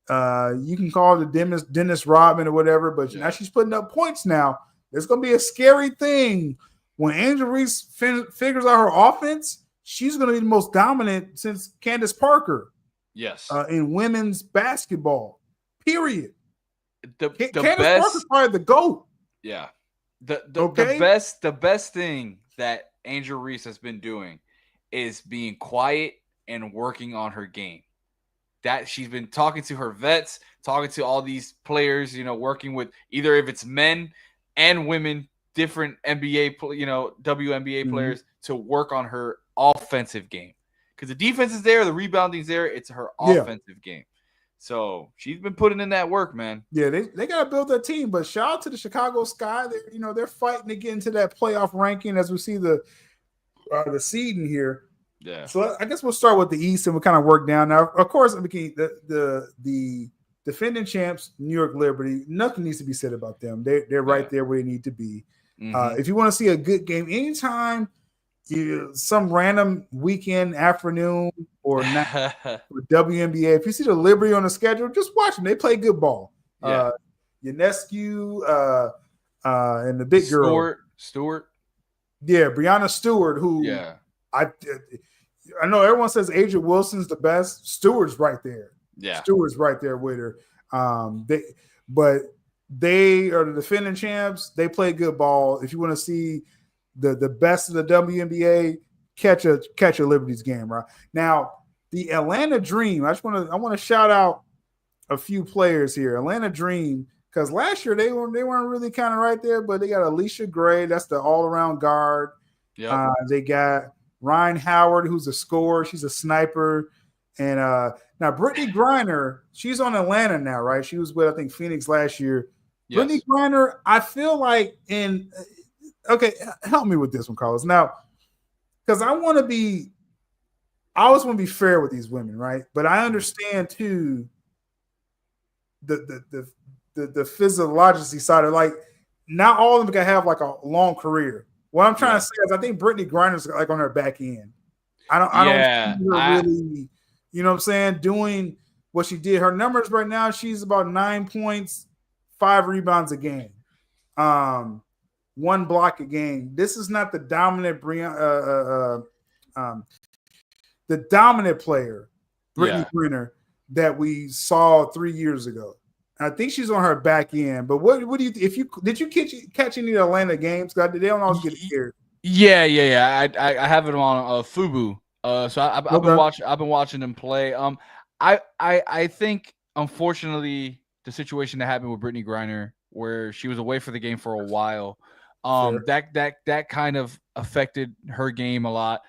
You can call it Dennis Rodman or whatever, but now she's putting up points now. It's going to be a scary thing when Angel Reese figures out her offense. She's going to be the most dominant since Candace Parker. Yes. In women's basketball, period. The Candace best, Parker's probably the GOAT. Yeah. The best thing that Angel Reese has been doing is being quiet and working on her game. That she's been talking to her vets, talking to all these players, working with either if it's men and women, different NBA, WNBA players to work on her offensive game. Because the defense is there, the rebounding's there. It's her offensive game. So she's been putting in that work, man. Yeah, they got to build their team. But shout out to the Chicago Sky. They're fighting to get into that playoff ranking as we see the seeding here. Yeah. So I guess we'll start with the East and we'll kind of work down. Now, of course, the defending champs, New York Liberty, nothing needs to be said about them. They're right there where they need to be. Mm-hmm. If you want to see a good game, anytime some random weekend afternoon or not for WNBA, if you see the Liberty on the schedule, just watch them. They play good ball. Yeah. Ionescu and the big girl. Stewart. Yeah, Brianna Stewart, who I know everyone says Adrian Wilson's the best. Stewart's right there. Yeah. Stewart's right there with her. They are the defending champs. They play good ball. If you want to see the best of the WNBA, catch a Liberty's game, right? Now, the Atlanta Dream, I want to shout out a few players here. Atlanta Dream, because last year they weren't really kind of right there, but they got Alicia Gray, that's the all-around guard. Yeah. They got Ryan Howard, who's a scorer. She's a sniper. And now Brittany Griner, she's on Atlanta now, right? She was with, I think, Phoenix last year. Yes. Brittany Griner, I feel like okay, help me with this one, Carlos. Now, because I always want to be fair with these women, right? But I understand too the physiological side of not all of them can have like a long career. What I'm trying to say is I think Brittany Griner's like on her back end. I don't see her really, you know what I'm saying, doing what she did. Her numbers right now, she's about 9 points, 5 rebounds a game, 1 block a game. This is not the dominant the dominant player, Brittany Griner, that we saw 3 years ago. I think she's on her back end. But what do you did you catch any Atlanta games? They don't always get scared. Yeah. I have it on Fubu. So I've been watching them play. I think unfortunately the situation that happened with Brittany Griner, where she was away for the game for a while, that kind of affected her game a lot.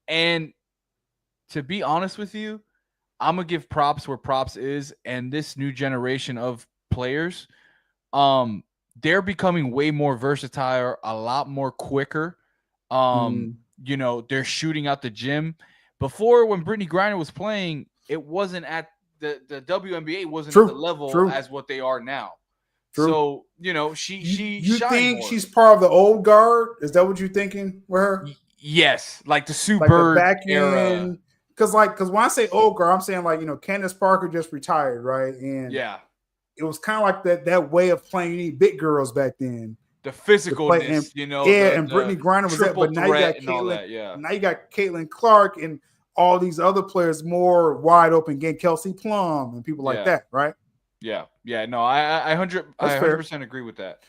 And to be honest with you, I'm gonna give props where props is, and this new generation of players, they're becoming way more versatile, a lot more quicker. They're shooting out the gym. Before, when Brittany Griner was playing, it wasn't at the WNBA wasn't at the True, level true, as what they are now. true. So, she You shined think more. she's part of the old guard? Is that what you're thinking with her? Yes, like the Sue Like the Bird back era. end? Because when I say old guard, I'm saying like Candace Parker just retired, right? And Yeah. it was kind of like that way of playing. You need big girls back then The to play, and physicalness, yeah, and the Brittany Griner was that. triple But now you got threat and all Caitlin. that. Yeah. Now you got Caitlin Clark and all these other players more wide open game. Kelsey Plum and people like Yeah. that, right? Yeah. Yeah. No, I That's fair. 100% agree with that.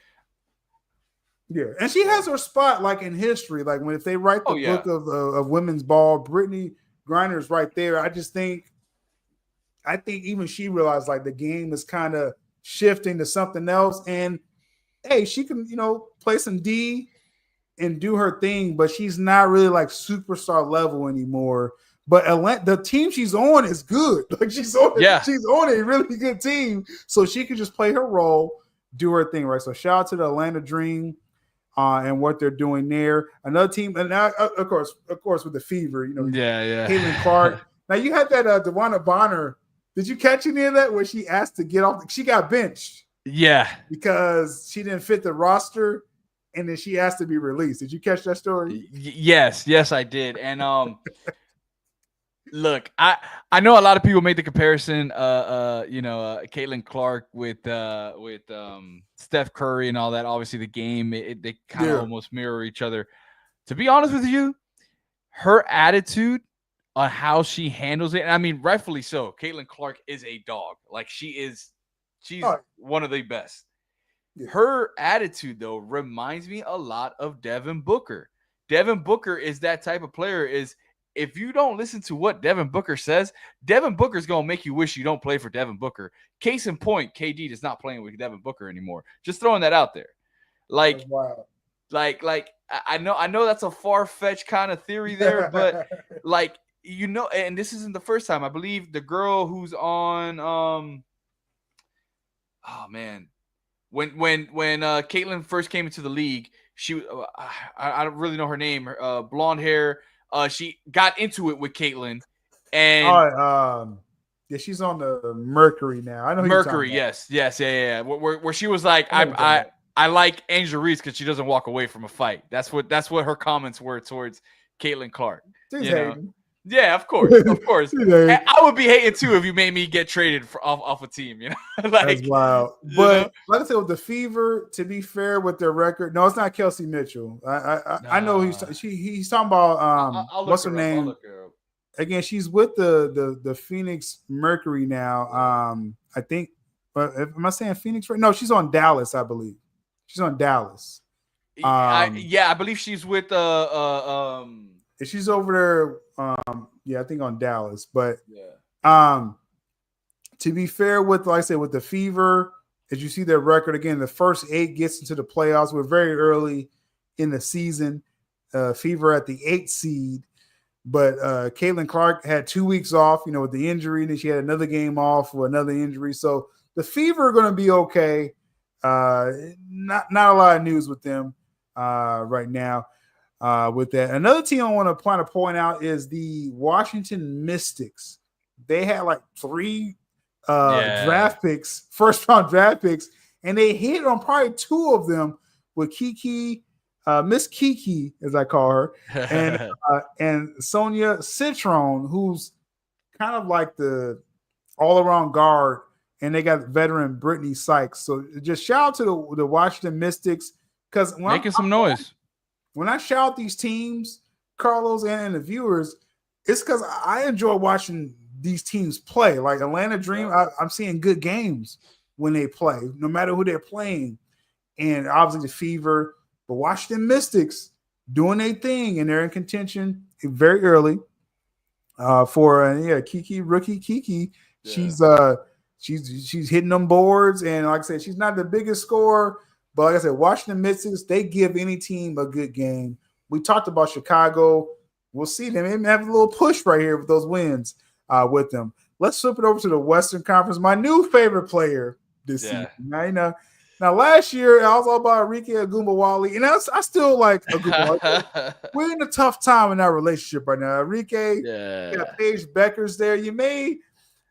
Yeah, and she has her spot like in history. Like if they write the Oh yeah. book of women's ball, Brittany Griner's right there. I think even she realized like the game is kind of shifting to something else. And hey, she can play some D and do her thing, but she's not really like superstar level anymore. But the team she's on is good. Like she's on Yeah. a really good team, so she can just play her role, do her thing, right? So shout out to the Atlanta Dream. And what they're doing there. Another team, and now, of course, with the Fever, Yeah. Caitlin Clark. Now you had that DeWanna Bonner. Did you catch any of that where she asked to get off? She got benched. Yeah. Because she didn't fit the roster, and then she asked to be released. Did you catch that story? Yes, I did. And look, I know a lot of people made the comparison, Caitlin Clark with Steph Curry and all that. Obviously, the game they kind of almost mirror each other. To be honest with you, her attitude on how she handles it, and I mean, rightfully so. Caitlin Clark is a dog. Like she's one of the best. Yeah. Her attitude, though, reminds me a lot of Devin Booker. Devin Booker is that type of player. If you don't listen to what Devin Booker says, Devin Booker's going to make you wish you don't play for Devin Booker. Case in point, KD is not playing with Devin Booker anymore. Just throwing that out there. Like, wow. like I know that's a far-fetched kind of theory there, but like, and this isn't the first time. I believe the girl who's on oh man. When Caitlin first came into the league, she I don't really know her name. Blonde hair. She got into it with Caitlin, and yeah, she's on the Mercury now. I know Mercury. Yes. Where she was like, I like Angel Reese because she doesn't walk away from a fight. That's what her comments were towards Caitlin Clark. She's hating. Yeah, of course. I would be hating too if you made me get traded off a team. Like, that's wild. But like I said, with the Fever, to be fair with their record, no, it's not Kelsey Mitchell. I know he's talking about what's her name? Again, she's with the Phoenix Mercury now. I think, but am I saying Phoenix right? No, she's on Dallas, I believe. She's on Dallas. I believe she's with she's over there. I think on Dallas. But to be fair with, like I said, with the Fever, as you see their record again, the first 8 gets into the playoffs. We're very early in the season. Fever at the 8th seed, but Caitlin Clark had 2 weeks off, with the injury, and then she had another game off with another injury. So the Fever are going to be okay. Not a lot of news with them right now. With that, another team I want to point out is the Washington Mystics. They had like 3 draft picks, first-round draft picks, and they hit on probably 2 of them with Kiki, Miss Kiki, as I call her, and Sonia Citron, who's kind of like the all-around guard, and they got veteran Brittany Sykes. So just shout out to the Washington Mystics, because making some noise. When I shout these teams, Carlos and the viewers, it's because I enjoy watching these teams play. Like Atlanta Dream, I'm seeing good games when they play, no matter who they're playing. And obviously the Fever, but Washington Mystics doing their thing, and they're in contention very early for Kiki, rookie Kiki. Yeah. She's hitting them boards, and like I said, she's not the biggest scorer. But like I said, Washington Mystics, they give any team a good game. We talked about Chicago. We'll see them. They may have a little push right here with those wins with them. Let's flip it over to the Western Conference. My new favorite player this season. Now, last year, I was all about Enrique Agumbawali, and I still like Agumbawali. We're in a tough time in our relationship right now. Enrique, got Paige Beckers there. You may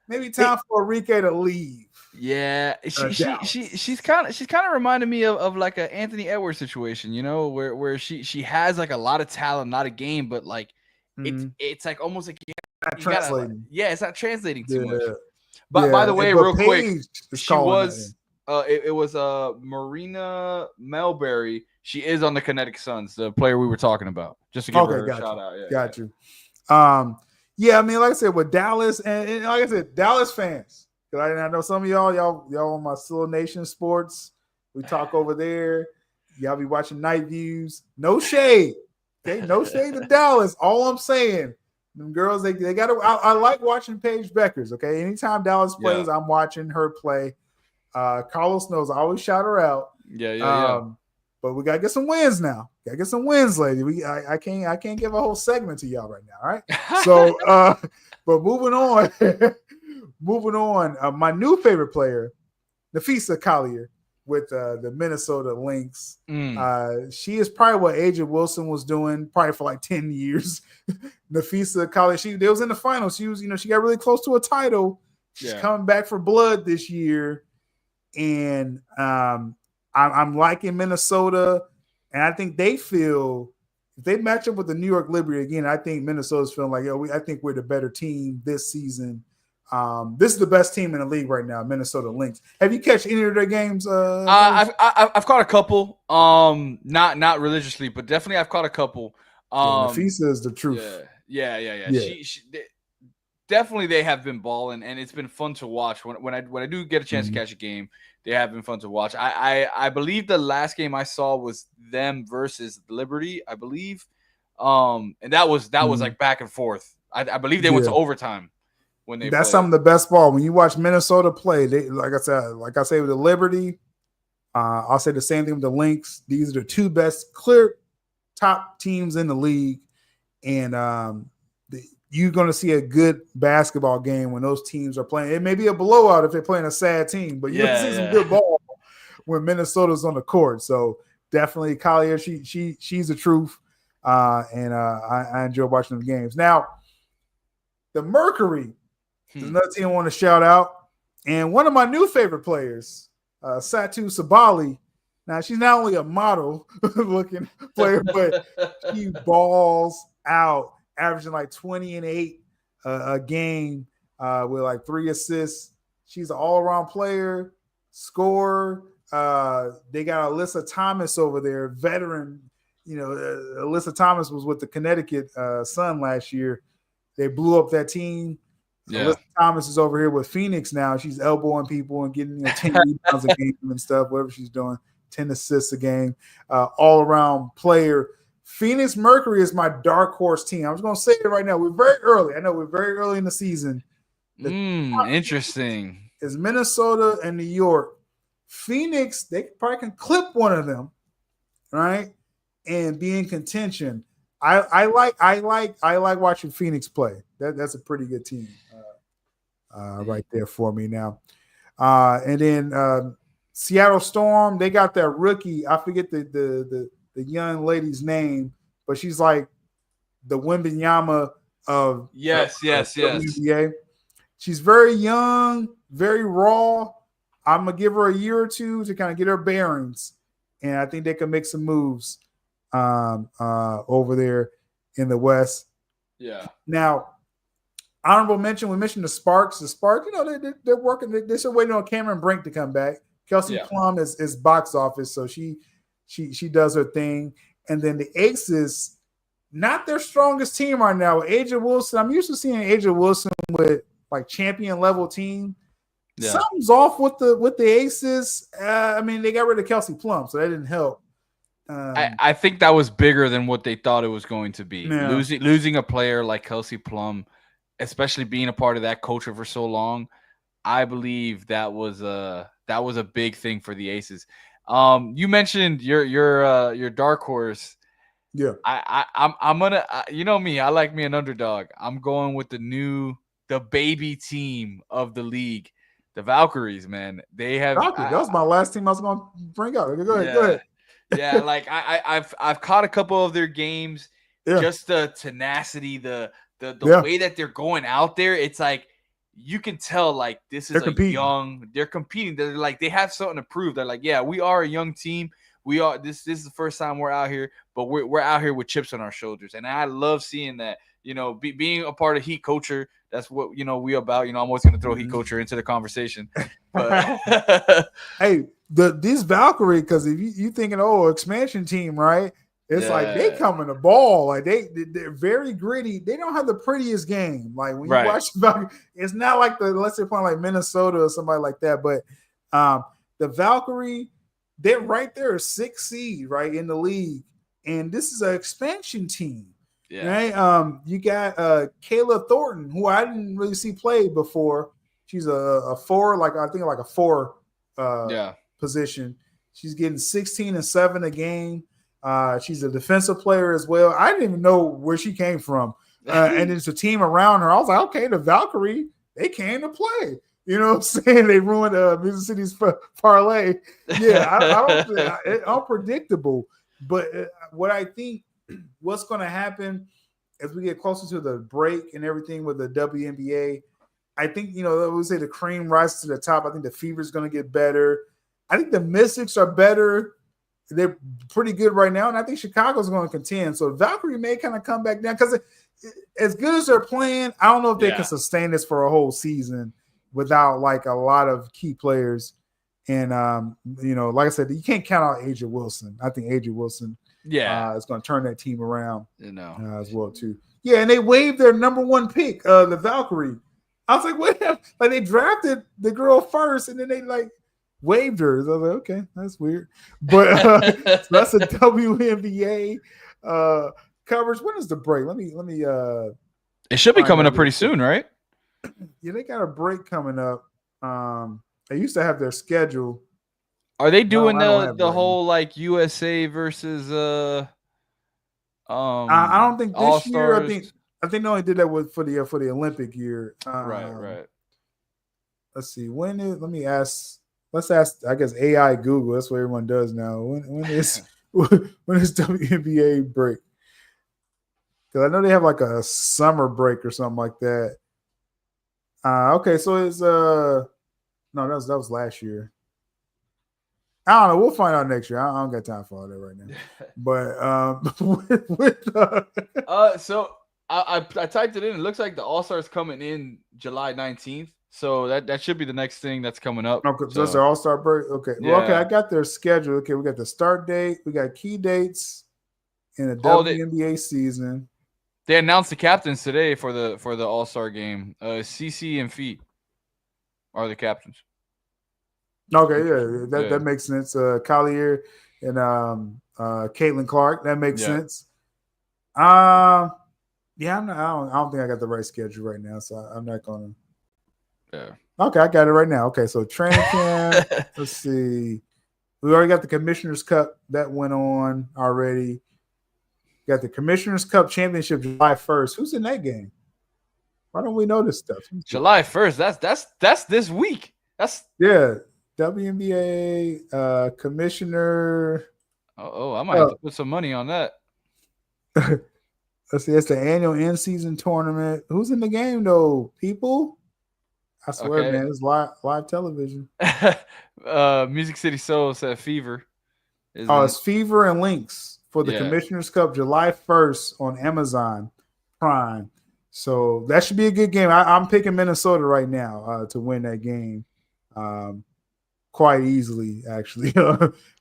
maybe time for Enrique to leave. Yeah, she's kind of reminding me of like a Anthony Edwards situation, where she has like a lot of talent, not a game, but like it's like almost like Not you gotta, translating. yeah, it's not translating too much. Yeah, But by yeah. the way, But real quick, Paige is she calling that in. was it was Marina Melberry. She is on the Kinetic Suns, the player we were talking about. Just to give her a shout out. Yeah, Got you. Yeah, I mean, like I said, with Dallas, and like I said, Dallas fans. Because I know some of y'all on my Still Nation Sports. We talk over there. Y'all be watching Night Views. No shade. Okay, no shade to Dallas. All I'm saying, them girls, they got to. I like watching Paige Beckers. Okay, anytime Dallas plays, I'm watching her play. Carlos knows I always shout her out. Yeah. But we gotta get some wins now. Gotta get some wins, lady. I can't give a whole segment to y'all right now. All right. So, but moving on, my new favorite player, Nafisa Collier with the Minnesota Lynx. She is probably what Aja Wilson was doing probably for like 10 years. Nafisa Collier, they was in the finals. She was, she got really close to a title. She's coming back for blood this year. And I'm liking Minnesota, and I think they feel if they match up with the New York Liberty again, I think Minnesota's feeling like, I think we're the better team this season. This is the best team in the league right now, Minnesota Lynx. Have you catch any of their games? I've caught a couple. Not religiously, but definitely I've caught a couple. Nafisa is the truth. Yeah. Definitely they have been balling, and it's been fun to watch. When I do get a chance to catch a game, they have been fun to watch. I believe the last game I saw was them versus Liberty, I believe. And that was like back and forth. I believe they went to overtime when they That's played. some of the best ball. When you watch Minnesota play, they like I say with the Liberty, I'll say the same thing with the Lynx. These are the two best clear top teams in the league. And you're going to see a good basketball game when those teams are playing. It may be a blowout if they're playing a sad team, but you'll see some good ball when Minnesota's on the court. So definitely Collier, she's the truth. And I enjoy watching the games. Now, the Mercury is another team I want to shout out. And one of my new favorite players, Satu Sabali. Now, she's not only a model looking player, but she balls out, averaging like 20 and 8 a game with like 3 assists. She's an all-around player, scorer. They got Alyssa Thomas over there, veteran. Alyssa Thomas was with the Connecticut Sun last year. They blew up that team. Alyssa Thomas is over here with Phoenix now. She's elbowing people and getting 10 rebounds a game and stuff, whatever she's doing, 10 assists a game, all-around player. Phoenix Mercury is my dark horse team. I was going to say it right now. We're very early. I know we're very early in the season. Interesting. Is Minnesota and New York. Phoenix, they probably can clip one of them, right? And be in contention. I like watching Phoenix play. That's a pretty good team right there for me now. And then Seattle Storm, they got that rookie. I forget the young lady's name, but she's like the Wembanyama of yes. WNBA. She's very young, very raw. I'm gonna give her a year or two to kind of get her bearings, and I think they can make some moves over there in the West. Yeah. Now, honorable mention. We mentioned the Sparks. The Sparks, they're working. They're still waiting on Cameron Brink to come back. Kelsey Plum is box office, so she does her thing. And then the Aces, not their strongest team right now. Aja Wilson, I'm used to seeing Aja Wilson with like champion level team. Yeah. Something's off with the Aces. I mean, they got rid of Kelsey Plum, so that didn't help. I think that was bigger than what they thought it was going to be. Yeah. Losing a player like Kelsey Plum, especially being a part of that culture for so long, I believe that was a big thing for the Aces. You mentioned your dark horse. Yeah. I'm gonna me. I like me an underdog. I'm going with the baby team of the league, the Valkyries. Man, they have. That was my last team I was going to bring up. Go ahead. Yeah, like I've caught a couple of their games. Yeah. Just the tenacity, the way that they're going out there. It's like you can tell like this is They're a competing. young. They're competing. They're like they have something to prove. They're like, yeah, we are a young team. We are this is the first time we're out here, but we're out here with chips on our shoulders, and I love seeing that. Being a part of Heat culture. That's what we about. I'm always gonna throw Heat culture into the conversation, but hey, these Valkyrie, because if you thinking, expansion team, right? It's like they coming to ball. Like they're very gritty. They don't have the prettiest game. Like when you watch Valkyrie, it's not like let's say playing like Minnesota or somebody like that. But the Valkyrie, they're right there, 6th seed, right in the league, and this is an expansion team. Yeah. Right. You got Kayla Thornton, who I didn't really see play before. She's a 4, I think like a 4 position. She's getting 16 and 7 a game. She's a defensive player as well. I didn't even know where she came from. And it's a team around her. I was like, okay, the Valkyrie, they came to play. You know what I'm saying? They ruined Music City's parlay. Yeah, I don't. It's unpredictable. But what I think what's going to happen as we get closer to the break and everything with the WNBA, I think, I would say the cream rises to the top. I think the Fever is going to get better. I think the Mystics are better. They're pretty good right now, and I think Chicago's going to contend. So Valkyrie may kind of come back down because as good as they're playing, I don't know if they can sustain this for a whole season without like a lot of key players. And, like I said, you can't count out Aja Wilson. I think Aja Wilson is going to turn that team around as well, too. Yeah, and they waived their number 1 pick, the Valkyrie. I was like, what? Like they drafted the girl first, and then they like waived her. So I was like, okay, that's weird. But so that's a WNBA coverage. When is the break? Let me. It should be coming up pretty soon, right? Yeah, they got a break coming up. They used to have their schedule. Are they doing the whole like USA versus I don't think this All-Stars? year. I think they only did that for the Olympic year. Right. Let's see. Let's ask. I guess AI Google. That's what everyone does now. When is WNBA break? Because I know they have like a summer break or something like that. Okay, so it's no, that was last year. I don't know. We'll find out next year. I don't got time for all that right now. But so I typed it in. It looks like the All-Stars coming in July 19th. So that should be the next thing that's coming up. Okay, so that's their All-Star break. Okay. Yeah. Well, okay, I got their schedule. Okay, we got the start date. We got key dates in the WNBA season. They announced the captains today for the All-Star game. CC and Feet are the captains. Okay, yeah, that makes sense. Collier and Caitlin Clark, that makes sense. I don't think I got the right schedule right now, so I'm not gonna. Yeah. Okay, I got it right now. Okay, so training camp. Let's see. We already got the Commissioner's Cup that went on already. Got the Commissioner's Cup Championship July 1st. Who's in that game? Why don't we know this stuff? July 1st. That's this week. WNBA commissioner. I might have to put some money on that. Let's see. It's the annual in-season tournament. Who's in the game though? People. I swear, man, it's live television. Music City Soul said Fever. It's Fever and Lynx for the Commissioner's Cup July 1st on Amazon Prime. So that should be a good game. I'm picking Minnesota right now to win that game. Quite easily, actually.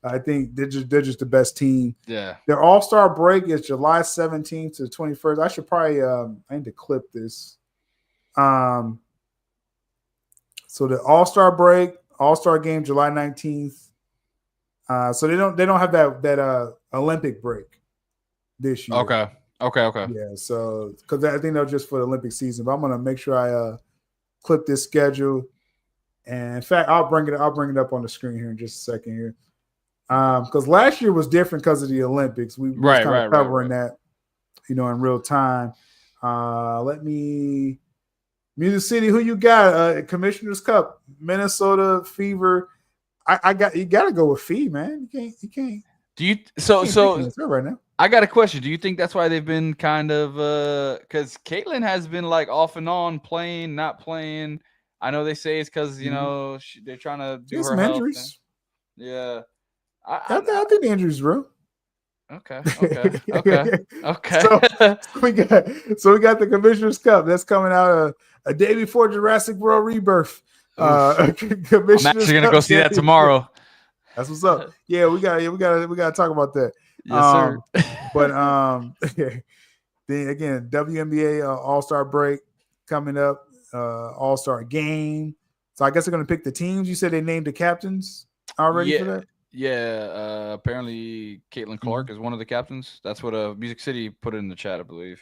I think they're just the best team. Yeah. Their All-Star break is July 17th to 21st. I should probably I need to clip this. So the All-Star break, All-Star game July 19th. So they don't have that Olympic break this year. Okay. Yeah, so because I think they're just for the Olympic season, but I'm gonna make sure I clip this schedule. And in fact, I'll bring it up on the screen here in just a second here. Because last year was different because of the Olympics. We were kind of covering that, in real time. Music City, who you got? Commissioner's Cup, Minnesota Fever. You got to go with Fee, man. You can't. Do you Can't pick against her right now. I got a question. Do you think that's why they've been kind of because Caitlyn has been like off and on playing, not playing. I know they say it's because they're trying to She do has her some health thing. injuries. Yeah, I think the injuries real. Okay, okay. so, so we got the Commissioner's Cup that's coming out a day before Jurassic World Rebirth. I'm Commissioner's actually gonna Cup go see that Championship. tomorrow. That's what's up. Yeah, we gotta talk about that. Yes, sir. But then again, WNBA All-Star break coming up, All-Star game. So I guess they're gonna pick the teams. You said they named the captains already for Yeah, that. yeah. Apparently, Caitlin Clark is one of the captains. That's what Music City put in the chat, I believe.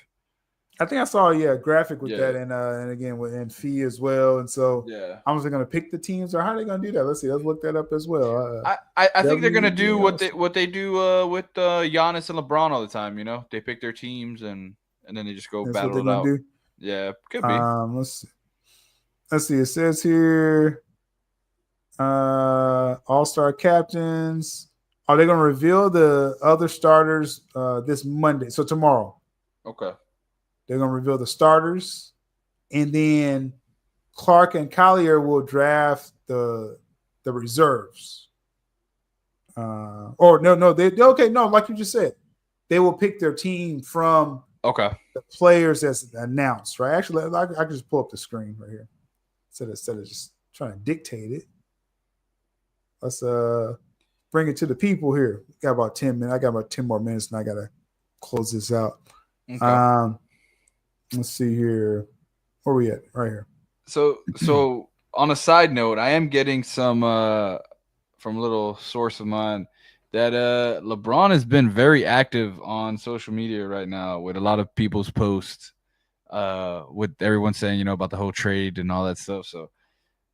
I think I saw a graphic with that, Yeah, and again with Fee as well. And so yeah. I'm just gonna pick the teams, or how are they gonna do that? Let's see. Let's look that up as well. I think they're gonna do WNBA what they do with Giannis and LeBron all the time. You know, they pick their teams and then they just go That's what battle they're it gonna out. do. Yeah, could be. Let's see. It says here, All-Star captains. Are they gonna reveal the other starters this Monday? So tomorrow. Okay. They're gonna reveal the starters, and then Clark and Collier will draft the reserves. Or no, they okay. No, like you just said, they will pick their team from Okay. the players as announced. Right? Actually, I can just pull up the screen right here instead of just trying to dictate it. Let's bring it to the people here. We got about 10 minutes. I got about 10 more minutes, and I gotta close this out. Okay. Let's see here. Where are we at? Right here. So on a side note, I am getting some from a little source of mine that LeBron has been very active on social media right now with a lot of people's posts, with everyone saying about the whole trade and all that stuff. So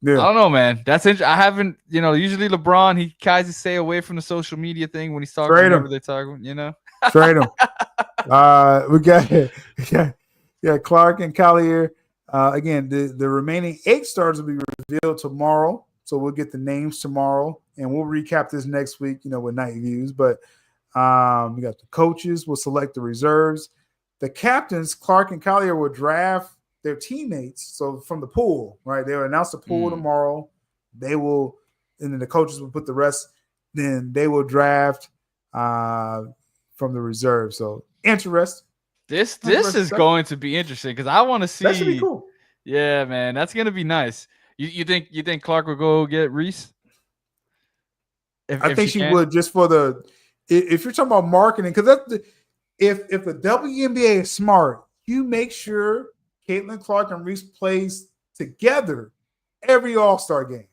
yeah, I don't know, man. That's I haven't, usually LeBron, he tries to stay away from the social media thing when he's talking. Trade whenever him. they're talking. Trade him. We got Clark and Collier. Again, the remaining 8 stars will be revealed tomorrow. So we'll get the names tomorrow, and we'll recap this next week, with night views. But we got the coaches. We'll select the reserves. The captains, Clark and Collier, will draft their teammates. So from the pool, right? They'll announce the pool tomorrow. They will, and then the coaches will put the rest. Then they will draft from the reserve. So interesting. This is going to be interesting because I want to see. That should be cool. Yeah, man, that's gonna be nice. You think Clark will go get Reese? I think she would, just for the, if you're talking about marketing, because that's if the WNBA is smart, you make sure Caitlin Clark and Reese plays together every All-Star game,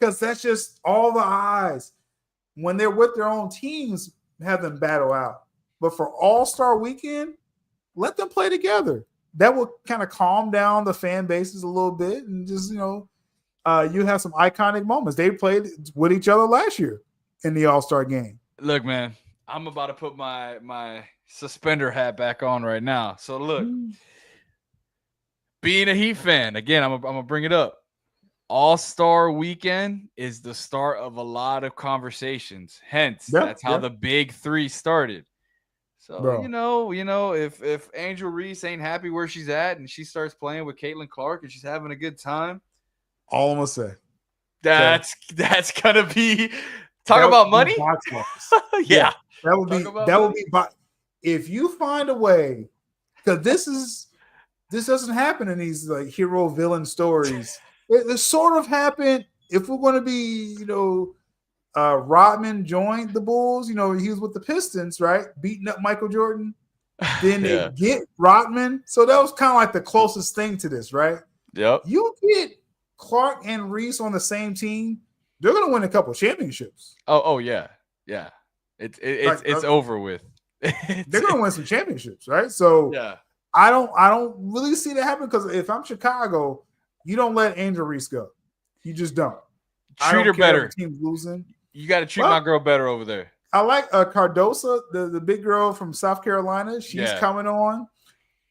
because that's just all the eyes when they're with their own teams, have them battle out. But for All-Star weekend, let them play together. That will kind of calm down the fan bases a little bit, and just you have some iconic moments. They played with each other last year in the All-Star game. Look, man, I'm about to put my suspender hat back on right now. So look, being a Heat fan, again, I'm gonna bring it up. All-Star weekend is the start of a lot of conversations. Hence, that's how the big 3 started. So, if Angel Reese ain't happy where she's at and she starts playing with Caitlin Clark and she's having a good time, all I'm gonna say, that's gonna be about money. Yeah, that would be. If you find a way, because this doesn't happen in these like hero villain stories. It sort of happened. If we're going to be, Rodman joined the Bulls. He was with the Pistons, right? Beating up Michael Jordan. Then they get Rodman. So that was kind of like the closest thing to this, right? Yep. You get Clark and Reese on the same team, they're going to win a couple of championships. Oh yeah. Yeah. It's over with. They're going to win some championships, right? So yeah. I don't really see that happen, because if I'm Chicago, you don't let Angel Reese go. You just don't. Treat her better. Team's losing. You got to treat my girl better over there. I like Cardosa, the big girl from South Carolina. She's coming on,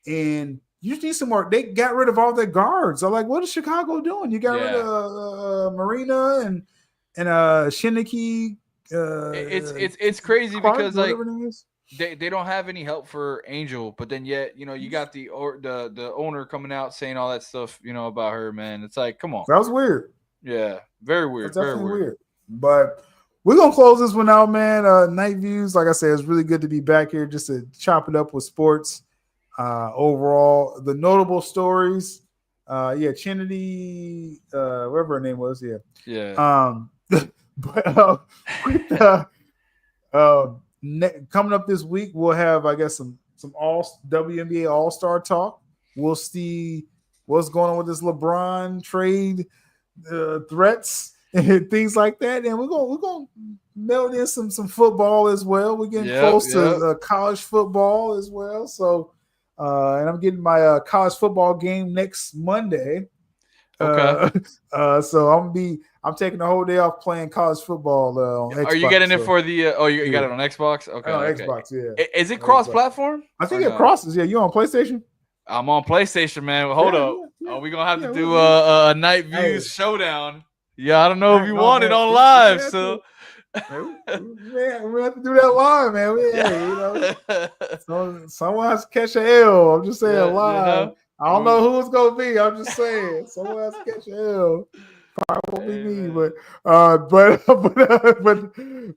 and you just need some more. They got rid of all their guards. I'm like, what is Chicago doing? You got rid of Marina and Shinnicky. It's crazy Clark, because like whatever it is. they don't have any help for Angel, but then yet you got the owner coming out saying all that stuff about her, man. It's like, come on. That was weird. Yeah, very That's weird, very definitely weird. weird. But we're gonna close this one out, man. Night Views, like I said, it's really good to be back here just to chop it up with sports. Overall, the notable stories. Yeah, Trinity, whatever her name was, yeah. Yeah. But with coming up this week, we'll have, I guess, some all WNBA All Star talk. We'll see what's going on with this LeBron trade threats and things like that. And we're gonna meld in some football as well. We're getting close to college football as well. So, and I'm getting my college football game next Monday. Okay. So I'm taking the whole day off playing college football on Xbox. Are you getting it so. for the? You got it on Xbox? Okay. On okay. Xbox, yeah. Is it cross-platform? I think it crosses. Yeah, you on PlayStation? I'm on PlayStation, man. Hold up. Yeah. We're gonna have to do a Night Views showdown. Yeah, I don't know if you want it on live, so. Man, we have to do that live, man. Someone has to catch an L. I'm just saying live. I don't know who it's gonna be. I'm just saying someone has to catch an L. Probably won't be me,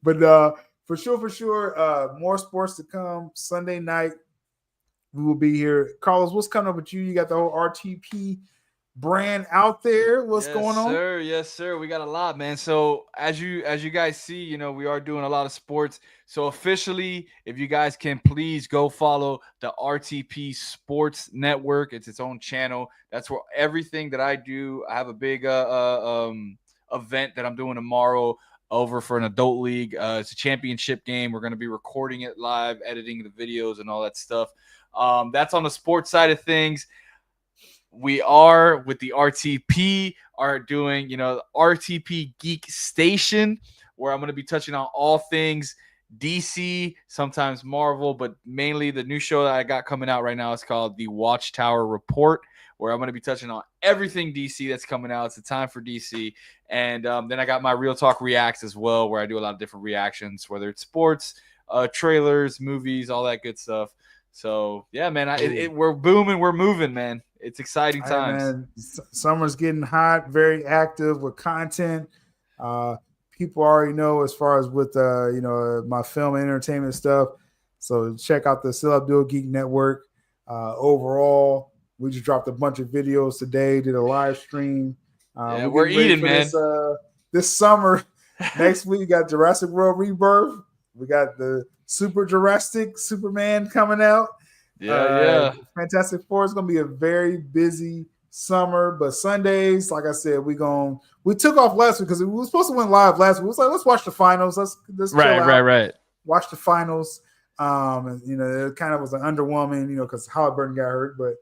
but for sure, more sports to come. Sunday night, we will be here. Carlos, what's coming up with you? You got the whole RTP brand out there. What's going on? Yes, sir. We got a lot, man. So as you guys see, we are doing a lot of sports. So officially, if you guys can please go follow the RTP Sports Network. It's its own channel. That's where everything that I do. I have a big event that I'm doing tomorrow over for an adult league. It's a championship game. We're going to be recording it live, editing the videos and all that stuff. That's on the sports side of things. We are with the RTP are doing, RTP Geek Station, where I'm going to be touching on all things DC, sometimes Marvel, but mainly the new show that I got coming out right now is called The Watchtower Report, where I'm going to be touching on everything DC that's coming out. It's the time for DC. And then I got my Real Talk Reacts as well, where I do a lot of different reactions, whether it's sports, trailers, movies, all that good stuff. So, yeah, man, we're booming. We're moving, man. It's exciting times. Hey, man, summer's getting hot, very active with content. People already know as far as with, my film and entertainment stuff. So check out the Still Abdul Geek Network. Overall, we just dropped a bunch of videos today, did a live stream. We're eating, man. This summer, next week, we got Jurassic World Rebirth. We got the Super Jurassic Superman coming out. Yeah. Fantastic Four is going to be a very busy summer, but Sundays, like I said, we took off last week because we were supposed to win live last week. We was like, let's watch the finals. Let's right. Watch the finals. And, it kind of was an underwhelming, because Halliburton got hurt, but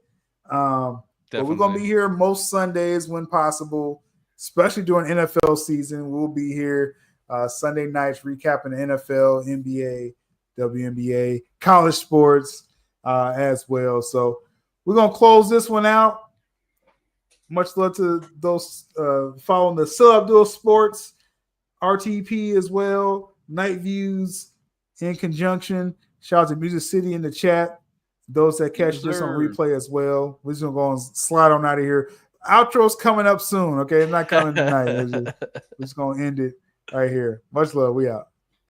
we're going to be here most Sundays when possible, especially during NFL season. We'll be here Sunday nights recapping the NFL, NBA, WNBA, college sports as well. So we're going to close this one out. Much love to those following the Still Abdul Sports, RTP as well, Night Views in conjunction. Shout out to Music City in the chat. Those that catch this on replay as well. We're just going to go and slide on out of here. Outro's coming up soon, okay? It's not coming tonight. We're just going to end it right here. Much love. We out.